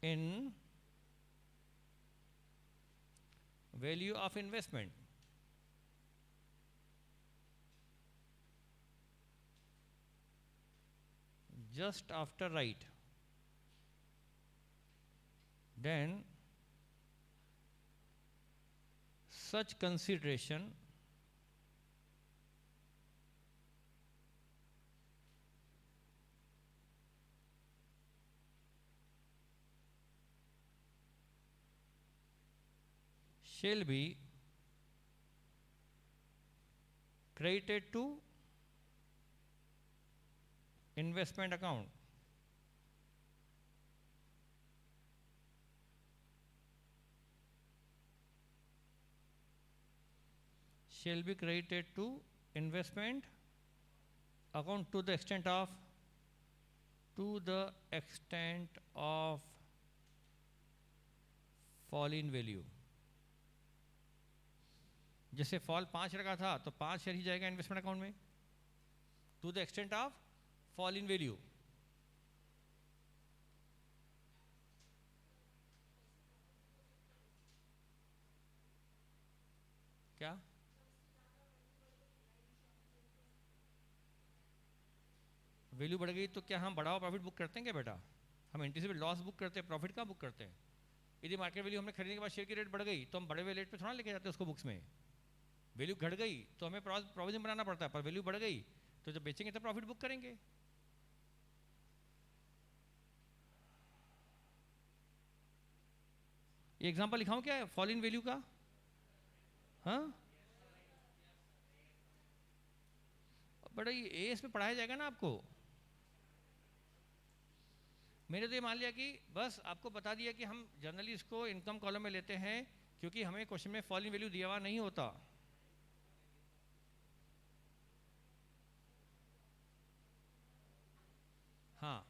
A: in value of investment, just after right, then such consideration shall be credited to investment account. shall be credited to investment account to the extent of fall in value. जैसे fall 5 रखा था तो 5 share ही जाएगा investment account में, to the extent of fall in value. क्या value बढ़ गई तो क्या हम बढ़ावा प्रॉफिट बुक करते हैं क्या बेटा? हम एंटीसिपेट लॉस बुक करते हैं, प्रॉफिट का बुक करते हैं. यदि मार्केट वैल्यू हमने खरीदने के बाद शेयर की रेट बढ़ गई तो हम बड़े हुए रेट पे थोड़ा लेके जाते हैं उसको बुक्स में. वैल्यू घट गई तो हमें प्रोविजन बनाना पड़ता है, पर वैल्यू बढ़ गई तो जब बेचेंगे तो प्रॉफिट बुक करेंगे. ये एग्जांपल लिखाऊं क्या है फॉल इन वैल्यू का? हाँ बड़ा ये एएस में पढ़ाया जाएगा ना आपको. मैंने तो ये मान लिया कि बस आपको बता दिया कि हम जनरली इसको इनकम कॉलम में लेते हैं क्योंकि हमें क्वेश्चन में फॉल इन वैल्यू दिया हुआ नहीं होता. हाँ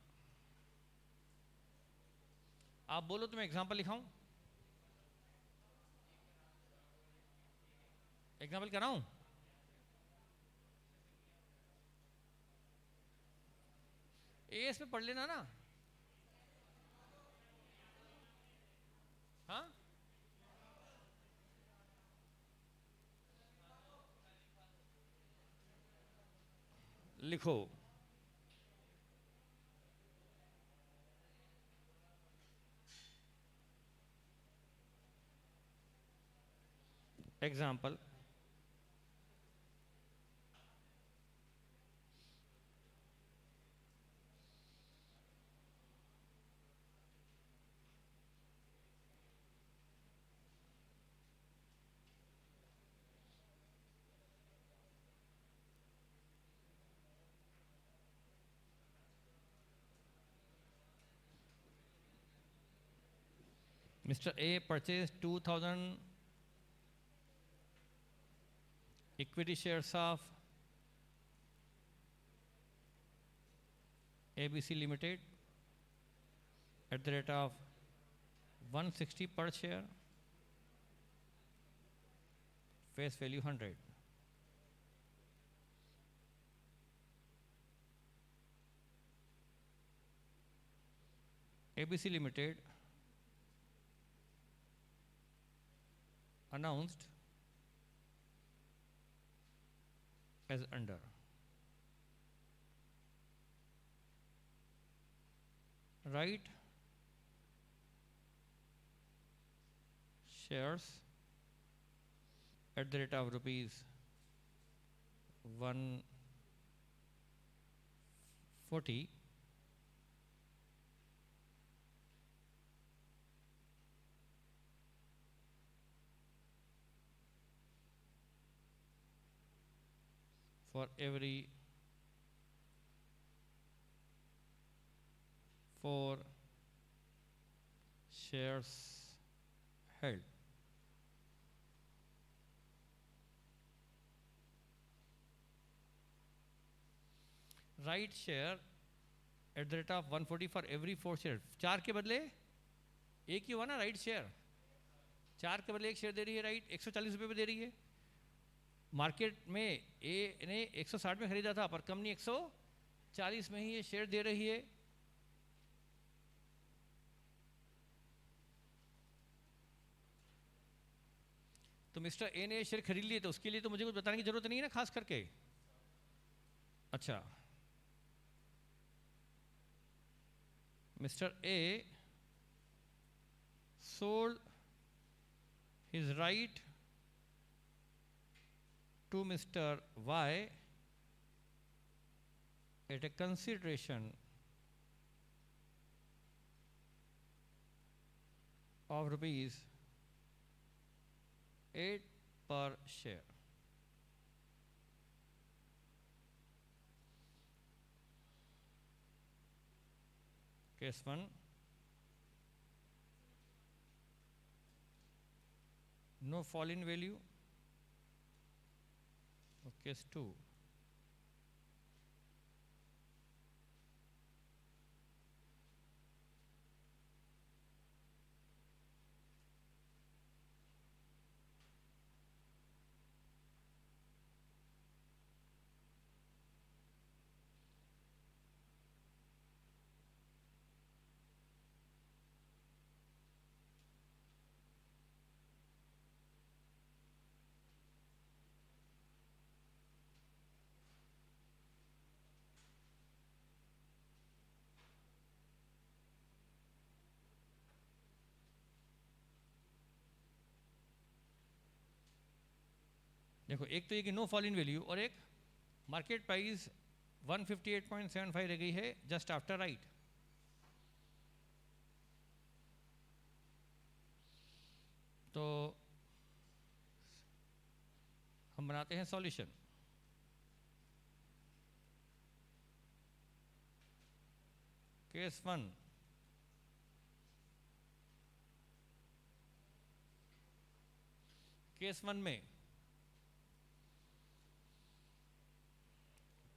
A: आप बोलो तो मैं एग्जांपल लिखाऊं, एग्जांपल कराऊं. एएस में पढ़ लेना ना. हाँ लिखो. Example Mr. A purchased 2000 equity shares of ABC Limited at the rate of 160 per share, face value 100. ABC Limited announced as under. Write shares at the rate of rupees 140 for every 4 shares held. Write share at the rate of 140 for every 4 share. 4 के बदले एक ही हुआ ना right share. 4 के बदले एक share दे रही है राइट, 140 रुपये पे दे रही है. मार्केट में ए ने 160 में खरीदा था पर कंपनी 140 में ही ये शेयर दे रही है. तो मिस्टर ए ने शेयर खरीद लिए तो उसके लिए तो मुझे कुछ बताने की जरूरत नहीं है ना खास करके. अच्छा mister A sold his right to Mr. Y at a consideration of rupees 8 per share. Case 1, no fall in value. Case 2, देखो एक तो ये कि नो फॉल इन वैल्यू, और एक मार्केट प्राइस 158.75 रह गई है जस्ट आफ्टर राइट। तो हम बनाते हैं सॉल्यूशन। केस 1,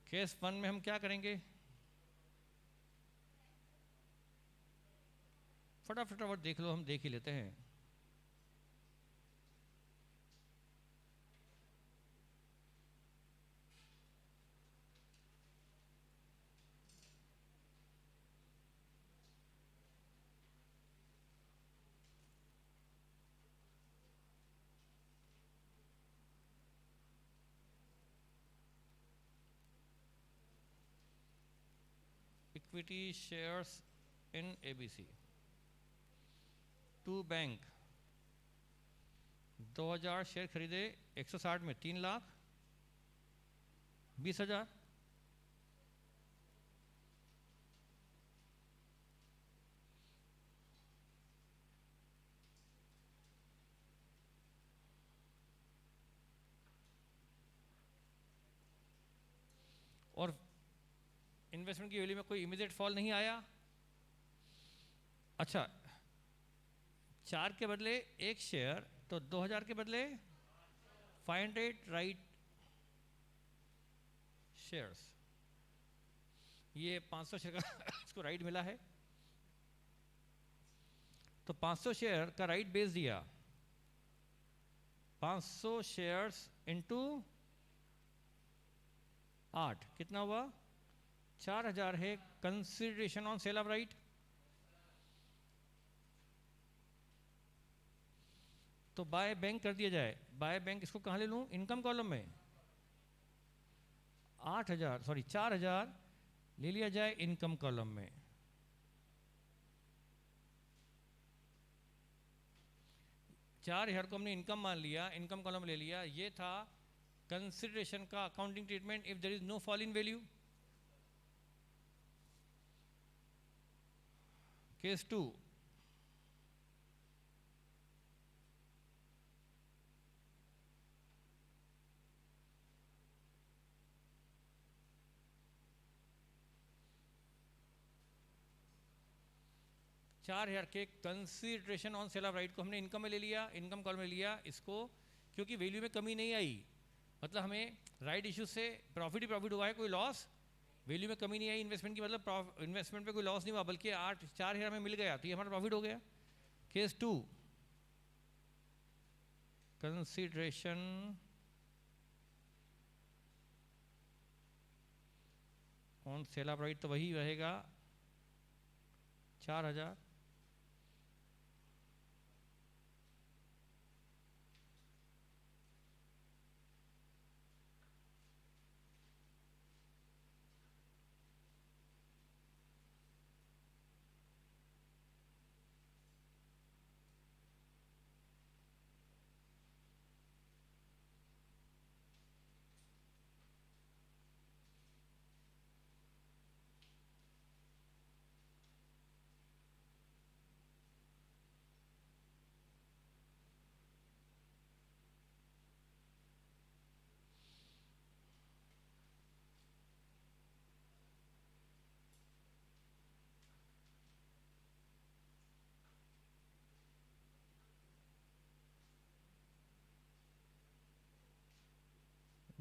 A: केस 1 में हम क्या करेंगे, फटाफट देख लो, हम देख ही लेते हैं। Equity shares in ABC, to bank 2000 share खरीदे 160 में 3,20,000। और इन्वेस्टमेंट की वैल्यू में कोई इमीडिएट फॉल नहीं आया। अच्छा, 4 के बदले 1 शेयर, तो 2000 के बदले 500 राइट शेयर्स, ये 500 शेयर का इसको राइट मिला है, तो 500 शेयर का राइट बेच दिया। 500 शेयर्स इंटू 8 कितना हुआ, 4000 है consideration on sale of right. तो बाय बैंक कर दिया जाए। बाय बैंक इसको कहाँ ले लूँ, इनकम कॉलम में 4000 ले लिया जाए इनकम कॉलम में। चार हजार को हमने इनकम मान लिया, इनकम कॉलम ले लिया। ये था कंसिडरेशन का accounting treatment if there is no fall in value. Case 2, चार हजार के consideration on sale of right को हमने इनकम में ले लिया, इनकम कॉलम में लिया इसको, क्योंकि वैल्यू में कमी नहीं आई। मतलब हमें राइट इशू से प्रॉफिट ही प्रॉफिट हुआ है, कोई लॉस वैल्यू में कमी नहीं आई इन्वेस्टमेंट की, मतलब इन्वेस्टमेंट पे कोई लॉस नहीं हुआ, बल्कि 4,000 हमें मिल गया, तो ये हमारा प्रॉफिट हो गया। Case 2, consideration on sale of right तो वही रहेगा 4000।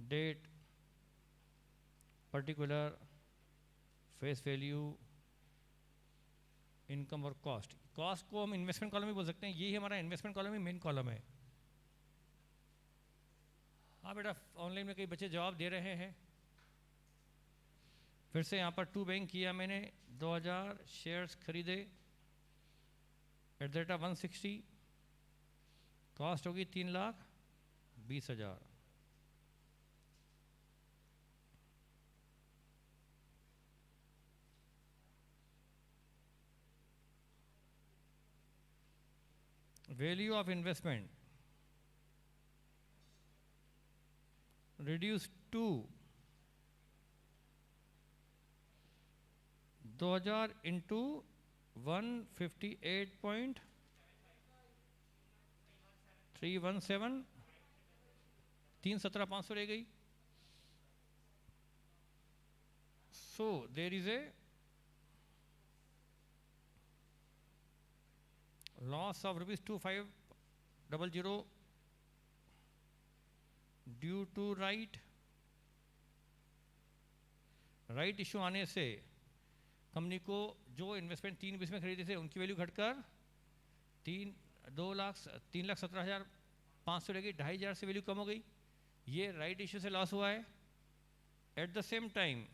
A: Date, particular, face value, income और कॉस्ट। कॉस्ट को हम इन्वेस्टमेंट कॉलम भी बोल सकते हैं, यही हमारा इन्वेस्टमेंट कॉलम ही मेन कॉलम है। हाँ बेटा, ऑनलाइन में कई बच्चे जवाब दे रहे हैं। फिर से यहाँ पर टू बैंक किया मैंने, 2000 शेयर्स खरीदे at the rate of 160, cost होगी 3,20,000। Value of investment reduce to 2000 into 158.317, 317,500 रह गई। So there is a loss of ₹2500 due to right issue आने से कंपनी को जो इन्वेस्टमेंट 3 में खरीदे थे उनकी वैल्यू घटकर 3,17,500 रहेगी, 2,500 से वैल्यू कम हो गई। ये राइट इशू से लॉस हुआ है। At the same time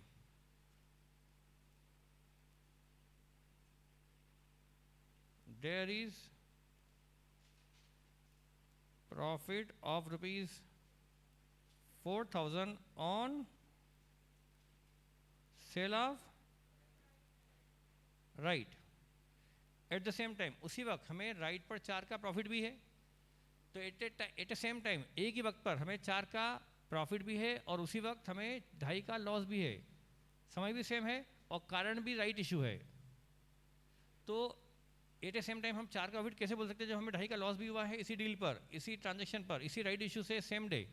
A: there is profit of ₹4,000 on sale of right. At the same time उसी वक्त हमें राइट पर 4 का प्रॉफिट भी है, तो एट द सेम टाइम एक ही वक्त पर हमें 4 का प्रॉफिट भी है और उसी वक्त हमें 2.5 का लॉस भी है। समय भी सेम है और कारण भी राइट इशू है। तो एट द सेम टाइम हम 4 का प्रॉफिट कैसे बोल सकते हैं जब हमें 2.5 का लॉस भी हुआ है इसी डील पर, इसी ट्रांजेक्शन पर, इसी राइट इशू से सेम डे।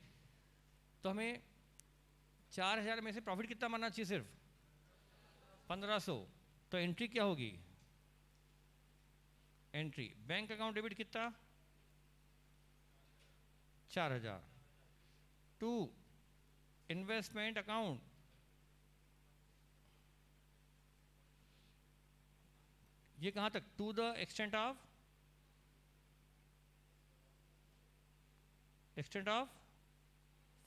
A: तो हमें 4,000 में से प्रॉफिट कितना मानना चाहिए? सिर्फ 1,500। तो एंट्री क्या होगी? एंट्री बैंक अकाउंट डेबिट कितना? 4,000 टू इन्वेस्टमेंट अकाउंट ये कहां तक? To the extent of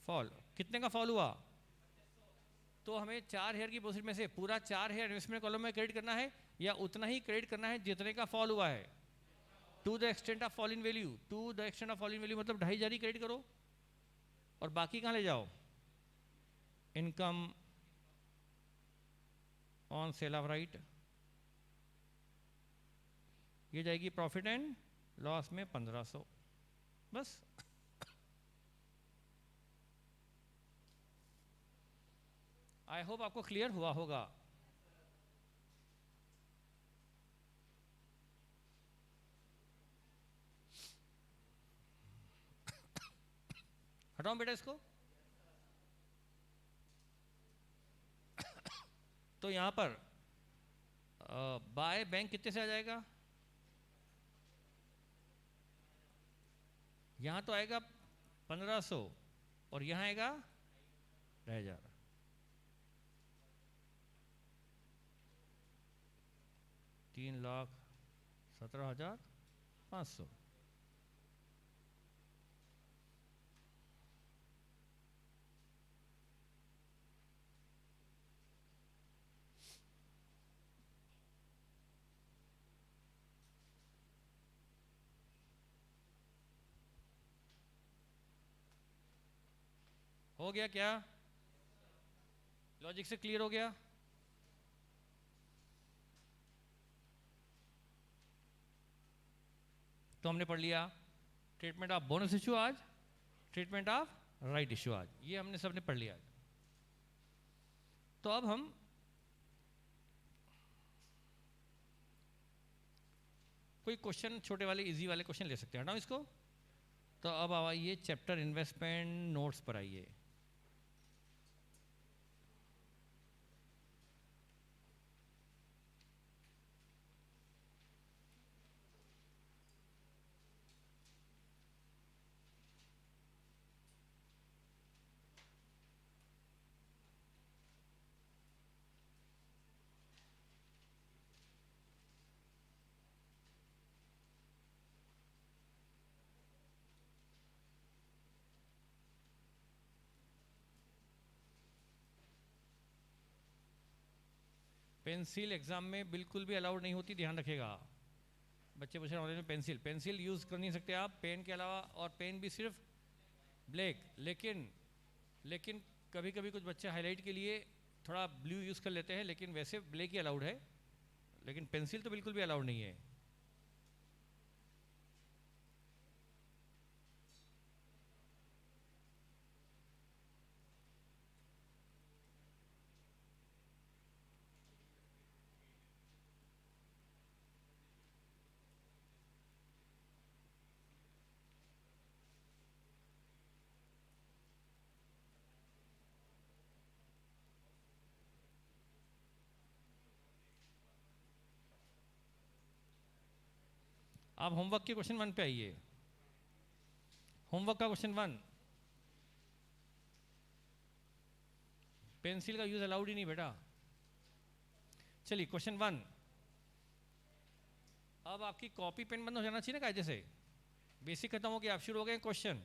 A: fall. कितने का फॉल हुआ? तो हमें 4 हेयर की प्रोसीड में से पूरा 4 हेयर इन्वेस्टमेंट कॉलम में क्रेडिट करना है या उतना ही क्रेडिट करना है जितने का फॉल हुआ है? To the extent of fall in value. To the extent of fall in value मतलब 2,500 ही क्रेडिट करो और बाकी कहां ले जाओ? Income on sale of right. ये जाएगी प्रॉफिट एंड लॉस में 1,500। बस। आई होप आपको क्लियर हुआ होगा। हटाऊं बेटा इसको? तो यहां पर बाय बैंक कितने से आ जाएगा? यहां तो आएगा 1,500 और यहां आएगा 2,500। 3,17,500। हो गया क्या? लॉजिक से क्लियर हो गया? तो हमने पढ़ लिया ट्रीटमेंट ऑफ बोनस इशू आज, ट्रीटमेंट ऑफ राइट इशू आज, ये हमने सबने पढ़ लिया। तो अब हम कोई क्वेश्चन छोटे वाले इजी वाले क्वेश्चन ले सकते हैं। हटाओ इसको। तो अब आइए चैप्टर इन्वेस्टमेंट नोट्स पर आइए। पेंसिल एग्जाम में बिल्कुल भी अलाउड नहीं होती, ध्यान रखिएगा। बच्चे पूछ रहे हैं पेंसिल, पेंसिल यूज़ कर नहीं सकते आप पेन के अलावा, और पेन भी सिर्फ ब्लैक। लेकिन कभी कभी कुछ बच्चे हाईलाइट के लिए थोड़ा ब्लू यूज़ कर लेते हैं, लेकिन वैसे ब्लैक ही अलाउड है, लेकिन पेंसिल तो बिल्कुल भी अलाउड नहीं है। आप होमवर्क के क्वेश्चन 1 पे आइए। होमवर्क का क्वेश्चन 1, पेंसिल का यूज अलाउड ही नहीं बेटा। चलिए क्वेश्चन 1, अब आपकी कॉपी पेन बंद हो जाना चाहिए ना कायदे से। बेसिक खत्म हो गया, आप शुरू हो गए क्वेश्चन,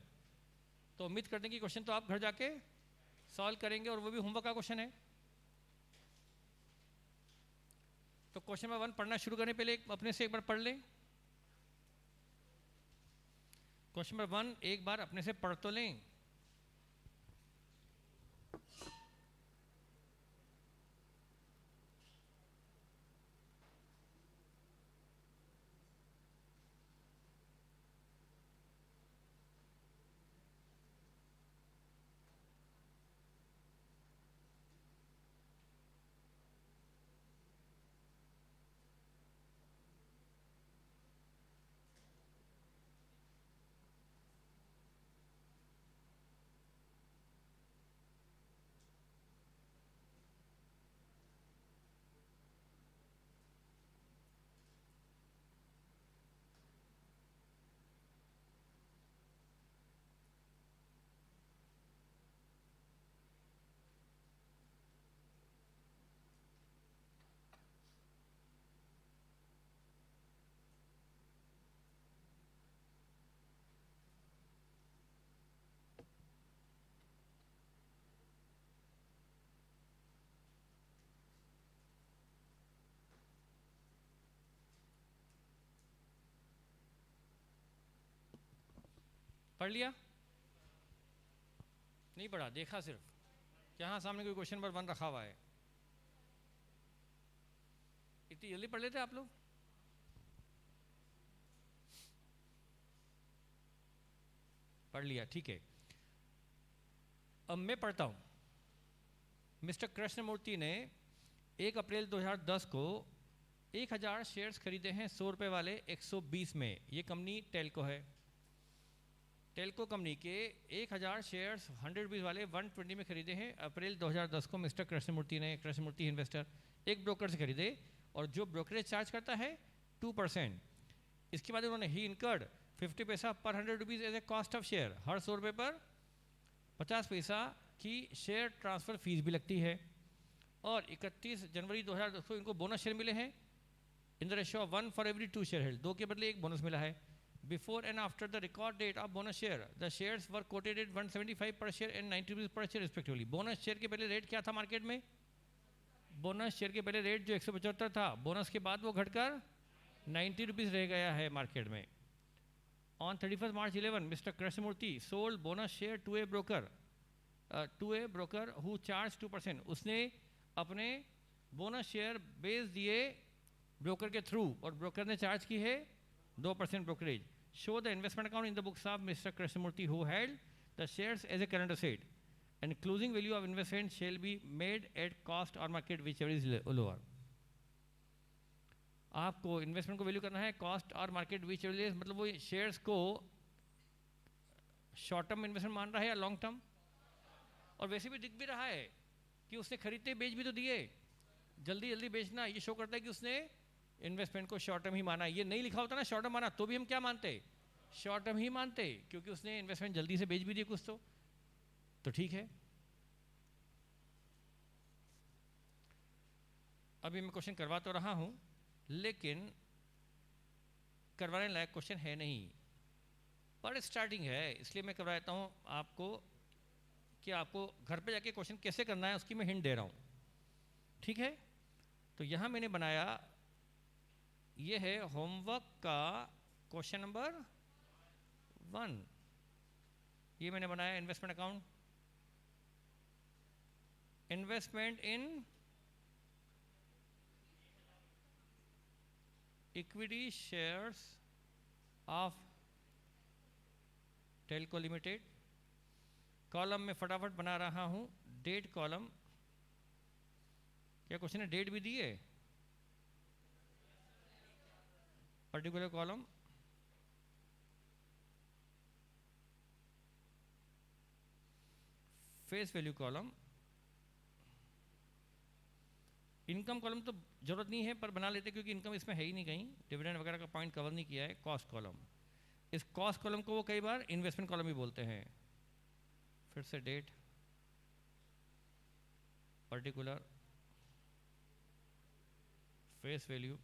A: तो उम्मीद करते हैं कि क्वेश्चन तो आप घर जाके सॉल्व करेंगे, और वो भी होमवर्क का क्वेश्चन है। तो क्वेश्चन नंबर 1 पढ़ना शुरू करने पहले अपने से एक बार पढ़ लें। क्वेश्चन नंबर 1 एक बार अपने से पढ़ तो लें। पढ़ लिया? नहीं पढ़ा, देखा सिर्फ। यहाँ सामने कोई क्वेश्चन नंबर 1 रखा हुआ है, इतनी जल्दी पढ़ लेते आप लोग? पढ़ लिया, ठीक है। अब मैं पढ़ता हूँ। मिस्टर कृष्णमूर्ति ने 1 अप्रैल 2010 को 1000 शेयर्स खरीदे हैं 100 रुपये वाले 120 में। ये कंपनी टेल्को है। टेल्को कंपनी के 1000 शेयर्स 100 रुपीज़ वाले 120 में खरीदे हैं अप्रैल 2010 को मिस्टर कृष्णमूर्ति ने। कृष्णमूर्ति इन्वेस्टर एक ब्रोकर से खरीदे, और जो ब्रोकरेज चार्ज करता है 2%। इसके बाद उन्होंने ही इनकर्ड 50 पैसा पर 100 rupees as a cost of share. हर 100 रुपये पर 50 पैसा की शेयर ट्रांसफ़र फीस भी लगती है। और 31 जनवरी 2010 को इनको बोनस शेयर मिले हैं in the ratio of 1 for every 2 share held. 2 के बदले 1 बोनस मिला है। Before and after the record date of bonus share, the shares were quoted at 175 per share and 90 rupees per share respectively. Bonus share के पहले rate क्या था market में? Bonus share के पहले रेट जो 175 था, बोनस के बाद वो घटकर 90 रुपीज़ रह गया है मार्केट में। On 31st March 11, Mr. Krishnamurthy sold bonus share to a broker who charged 2%. उसने अपने बोनस शेयर बेच दिए ब्रोकर के थ्रू, और ब्रोकर ने चार्ज की है 2% brokerage. Show the investment account in the books of Mr. Krishnamurthy who held the shares as a current asset, and closing value of investment shall be made at cost or market whichever is lower. आपको investment को value करना है cost और market whichever is, मतलब वो shares को short term investment मान रहा है या लॉन्ग टर्म। और वैसे भी दिख भी रहा है कि उसने खरीदते बेच भी तो दिए। जल्दी जल्दी बेचना ये शो करता है कि उसने इन्वेस्टमेंट को शॉर्ट टर्म ही माना। ये नहीं लिखा होता ना शॉर्ट टर्म माना, तो भी हम क्या मानते? शॉर्ट टर्म ही मानते, क्योंकि उसने इन्वेस्टमेंट जल्दी से बेच भी दिए कुछ तो ठीक है। अभी मैं क्वेश्चन करवा तो रहा हूं, लेकिन करवाने लायक क्वेश्चन है नहीं, पर स्टार्टिंग है, इसलिए मैं करवा देता हूं आपको कि आपको घर पे जाके क्वेश्चन कैसे करना है उसकी मैं हिंट दे रहा हूं, ठीक है? तो यहाँ मैंने बनाया, ये है होमवर्क का क्वेश्चन नंबर 1। ये मैंने बनाया investment account, investment in equity shares of Telco limited. Column में फटाफट बना रहा हूं, डेट कॉलम। क्या क्वेश्चन है, डेट भी दी है, particular column, face value column, income column तो जरूरत नहीं है पर बना लेते क्योंकि इनकम इसमें है ही नहीं, कहीं डिविडेंड वगैरह का पॉइंट कवर नहीं किया है। कॉस्ट कॉलम, इस कॉस्ट कॉलम को वो कई बार इन्वेस्टमेंट कॉलम भी बोलते हैं। फिर से date, particular, face value,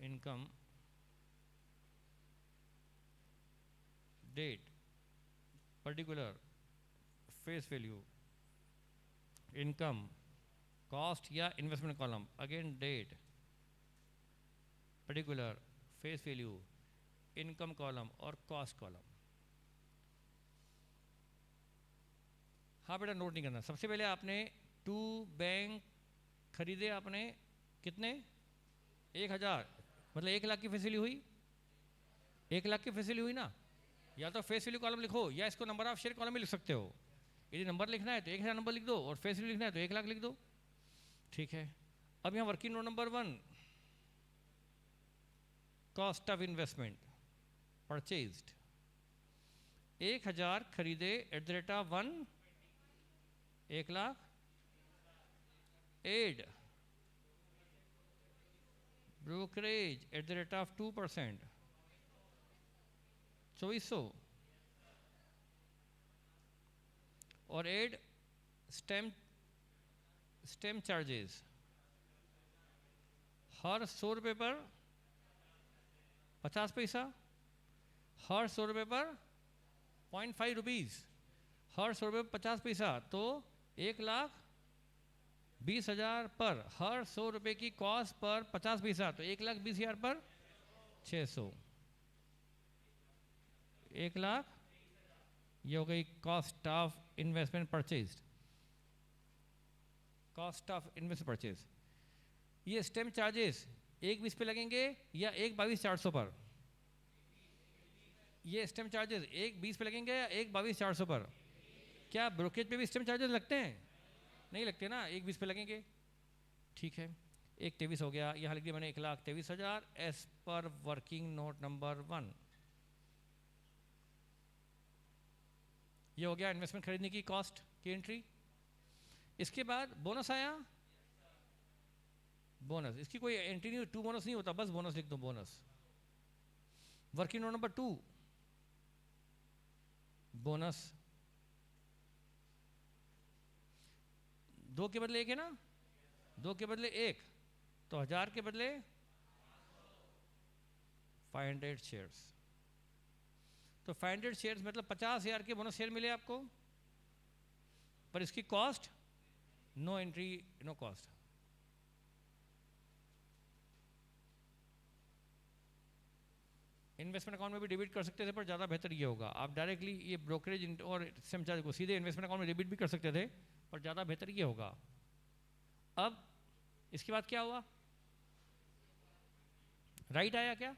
A: income, date, particular, face value, income, cost या investment column, again date, particular, face value, income column और कॉस्ट कॉलम। हाँ बेटा, नोट नहीं करना। सबसे पहले आपने 2 बैंक खरीदे, आपने कितने, 1000, मतलब 1 लाख की फेस वैल्यू हुई, 1 लाख की फेस वैल्यू हुई ना। या तो फेस वैल्यू कॉलम लिखो या इसको नंबर ऑफ शेयर कॉलम में लिख सकते हो। यदि नंबर लिखना है तो 1000 नंबर लिख दो और फेस वैल्यू लिखना है तो 1 लाख लिख दो, ठीक है। अब यहाँ working note number 1, cost of investment purchased, 1000 खरीदे at the rate of 1 lakh, add brokerage at the rate of 2%, 2400, और एड स्टैम्प चार्जेस हर 100 रुपये पर 50 पैसा, हर 100 रुपये पर 0.5 रुपीज़, हर 100 रुपये पर 50 पैसा, तो 1,20,000 पर, हर 100 रुपये की कॉस्ट पर 50 पैसा, तो 1,20,000 पर 600, 1 लाख। ये हो गई cost of investment purchase, cost of investment purchase. ये स्टैम्प चार्जेस 1,20 पे लगेंगे या 1,22,400 पर? ये स्टैम्प चार्जेस 1,20 पे लगेंगे या 1,22,400 पर? क्या ब्रोकेज पे भी स्टैम्प चार्जेस लगते हैं? नहीं लगते ना, 1,20 पे लगेंगे, ठीक है। 1,23 हो गया, यहाँ लिख दिया मैंने 1,23,000 as per working note number 1। ये हो गया इन्वेस्टमेंट खरीदने की कॉस्ट की एंट्री। इसके बाद बोनस आया, बोनस, इसकी कोई एंट्री नहीं, 2 बोनस नहीं होता, बस बोनस लिख दो, bonus. Working note number 2, bonus, 2 के बदले 1 है ना, 2 के बदले 1, तो 1000 के बदले 500 शेयर्स, तो 500 शेयर्स मतलब 50,000 के बोनस शेयर मिले आपको, पर इसकी cost no entry, no cost. Investment account में भी डेबिट कर सकते थे, पर ज़्यादा बेहतर ये होगा, आप डायरेक्टली ये ब्रोकरेज और स्टैम्प चार्ज को सीधे इन्वेस्टमेंट अकाउंट में डेबिट भी कर सकते थे, पर ज़्यादा बेहतर ये होगा। अब इसके बाद क्या हुआ, राइट आया क्या,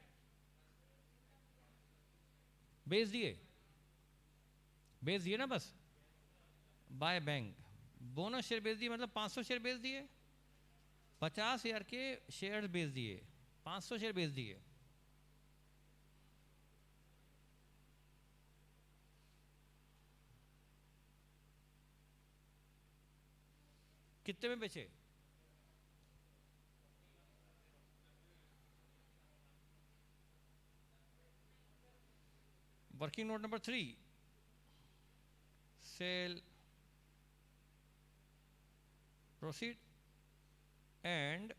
A: बेच दिए, बेच दिए ना, बस बाय बैंक, बोनस शेयर बेच दिए, मतलब 500 शेयर बेच दिए, 50,000 के शेयर बेच दिए, 500 शेयर बेच दिए। कितने में बेचे, working note number 3, sale proceed and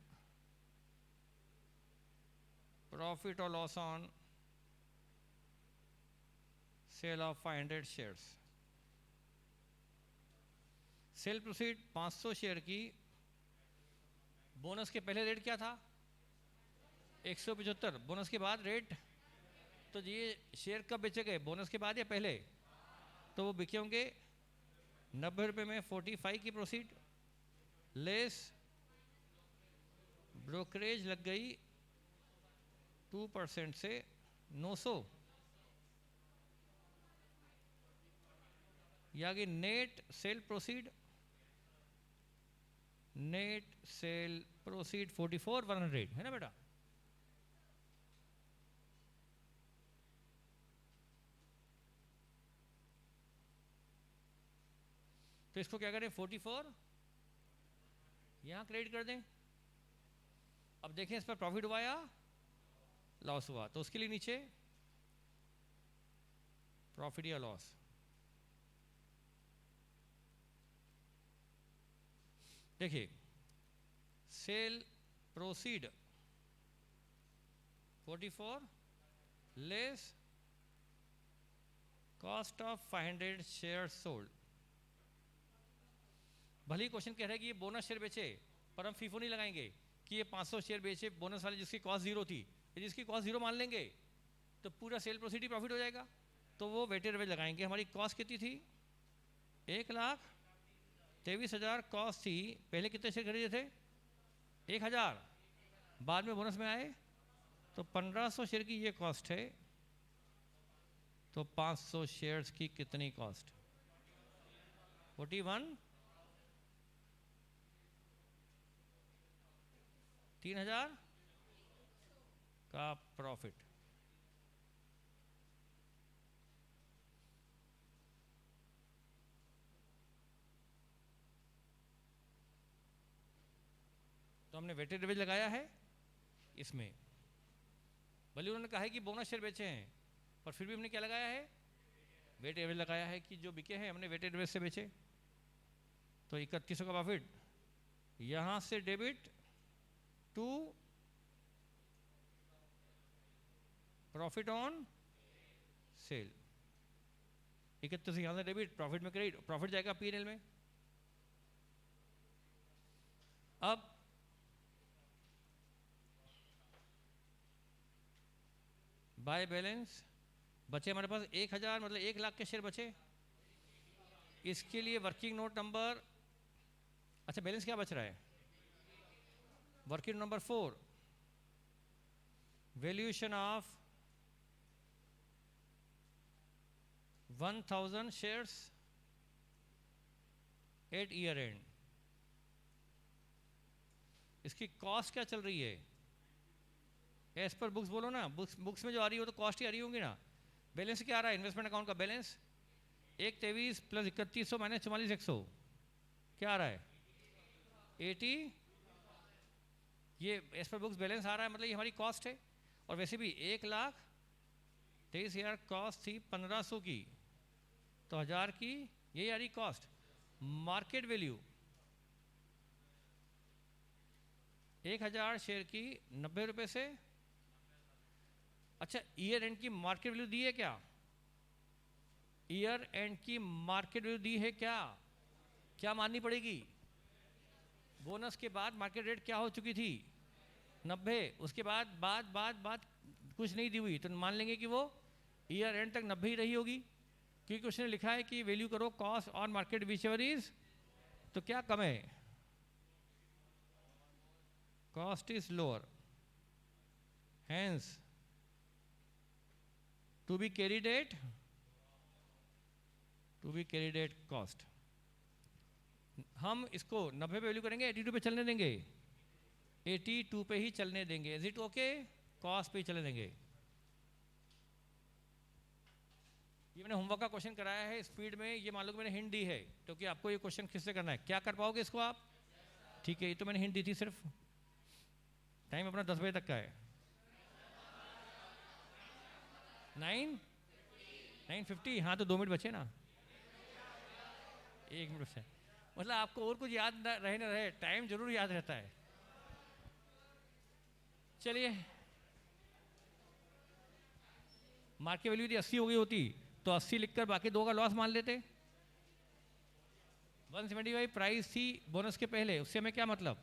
A: profit or loss on sale of 500 shares। Cell proceed 500 share की बोनस के पहले रेट क्या था 175, बोनस के बाद रेट, तो ये शेयर कब बेचे गए, बोनस के बाद या पहले, तो वो बिके होंगे 90 रुपये में 45 की प्रोसीड लेस ब्रोकरेज लग गई 2% से 900, या कि net cell proceed, net cell proceed 44,100 है ना बेटा। तो इसको क्या करें 44 यहां क्रेडिट कर दें। अब देखें इस पर प्रॉफिट हुआ या लॉस हुआ, तो उसके लिए नीचे प्रॉफिट या लॉस। देखिए cell proceed 44 less cost of 500 share sold. भले ही क्वेश्चन कह रहा है कि ये बोनस शेयर बेचे, पर हम फीफो नहीं लगाएंगे कि ये 500 शेयर बेचे बोनस वाले जिसकी कॉस्ट जीरो थी, जिसकी कॉस्ट जीरो मान लेंगे तो पूरा सेल प्रोसीड ही प्रॉफिट हो जाएगा, तो वो वेटेड एवरेज लगाएंगे। हमारी कॉस्ट कितनी थी 1,23,000 कॉस्ट थी, पहले कितने शेयर खरीदे थे 1,000, बाद में बोनस में आए तो 1,500 शेयर की ये कॉस्ट है, तो 500 शेयर्स की कितनी कॉस्ट 41, 3,000 का प्रॉफिट। तो हमने वेटेड एवरेज लगाया है इसमें, भले उन्होंने कहा है कि बोनस शेयर बेचे हैं, पर फिर भी हमने क्या लगाया है वेटेड एवरेज लगाया है कि जो बिके हैं हमने वेटेड एवरेज से बेचे। तो 3100 का प्रॉफिट यहां से debit to profit on sale, 31 यहां से डेबिट प्रॉफिट में क्रेडिट, प्रॉफिट जाएगा पीएनएल में। अब बाय बैलेंस बचे हमारे पास 1,000, मतलब 1,00,000 के शेयर बचे। इसके लिए वर्किंग नोट नंबर, अच्छा बैलेंस क्या बच रहा है, working number 4 valuation of 1,000 shares at year and. इसकी कॉस्ट क्या चल रही है एज पर बुक्स, बोलो ना, बुक्स में जो आ रही हो तो कॉस्ट ही आ रही होंगी ना। बैलेंस क्या आ रहा है इन्वेस्टमेंट अकाउंट का बैलेंस 1,23 प्लस 3,100 माइनस 44,100 क्या आ रहा है 80, ये एज पर बुक्स बैलेंस आ रहा है, मतलब ये हमारी कॉस्ट है। और वैसे भी 1,23,000 कॉस्ट थी 1,500 की, तो 1,000 की यही आ रही कॉस्ट। मार्केट वैल्यू 1,000 शेयर की 90 रुपए से, अच्छा ईयर एंड की मार्केट वैल्यू दी है क्या, ईयर एंड की मार्केट वैल्यू दी है क्या, क्या माननी पड़ेगी, बोनस के बाद मार्केट रेट क्या हो चुकी थी 90, उसके बाद बाद कुछ नहीं दी हुई, तो मान लेंगे कि वो ईयर एंड तक 90 ही रही होगी, क्योंकि क्वेश्चन ने लिखा है कि वैल्यू करो cost on market whichever is, तो क्या कम है cost is lower, hence to be carried at cost. हम इसको 90 पे वैल्यू करेंगे, 82 पे चलने देंगे, 82 पे ही चलने देंगे, इज इट ओके, कॉस्ट पे ही चलने देंगे। ये मैंने होमवर्क का क्वेश्चन कराया है स्पीड में, ये मान लो कि मैंने हिंट दी है, क्योंकि आपको ये क्वेश्चन किससे करना है, क्या कर पाओगे इसको आप, ठीक है, ये तो मैंने हिंट दी थी सिर्फ। टाइम अपना 10 बजे तक का है, 9:50, हाँ तो 2 मिनट बचे ना, 1 मिनट से, मतलब आपको और कुछ याद ना रहे, टाइम जरूर याद रहता है। चलिए, मार्केट वैल्यू यदि 80 हो गई होती तो 80 लिखकर बाकी 2 का लॉस मान लेते। 175 प्राइस थी बोनस के पहले, उससे हमें क्या मतलब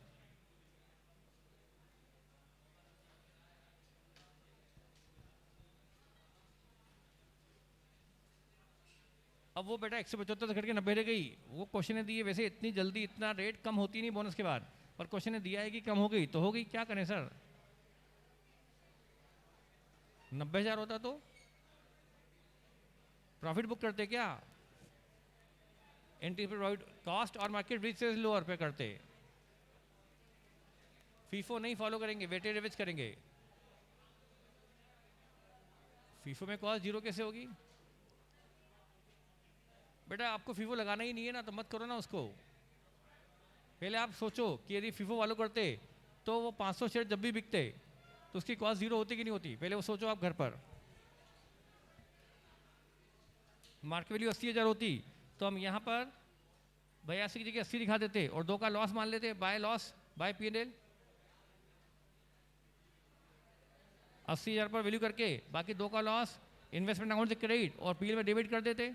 A: अब वो बेटा 175 से घट के 90 रह गई, वो क्वेश्चन ने दिए वैसे इतनी जल्दी इतना रेट कम होती नहीं बोनस के बाद, पर क्वेश्चन ने दिया है कि कम हो गई तो हो गई, क्या करें सर? 90,000 होता तो प्रॉफिट बुक करते क्या? एंट्री प्रॉफिट कॉस्ट और मार्केट रिस्क से लोअर पे करते, फीफो नहीं फॉलो करेंगे, वेटेड एवरेज करेंगे। फीफो में कॉस्ट जीरो कैसे होगी बेटा? आपको फीफो लगाना ही नहीं है ना, तो मत करो ना उसको। पहले आप सोचो कि यदि फीफो वालों करते तो वो 500 शेयर जब भी बिकते तो उसकी कॉस्ट जीरो होती कि नहीं होती, पहले वो सोचो आप घर पर। मार्केट वैल्यू 80,000 होती तो हम यहाँ पर 82 की जगह 80 दिखा देते और 2 का लॉस मान लेते, बाय लॉस बाय P&L। 80,000 पर वैल्यू करके बाकी 2 का लॉस इन्वेस्टमेंट अकाउंट से क्रेडिट और P&L में डेबिट कर देते।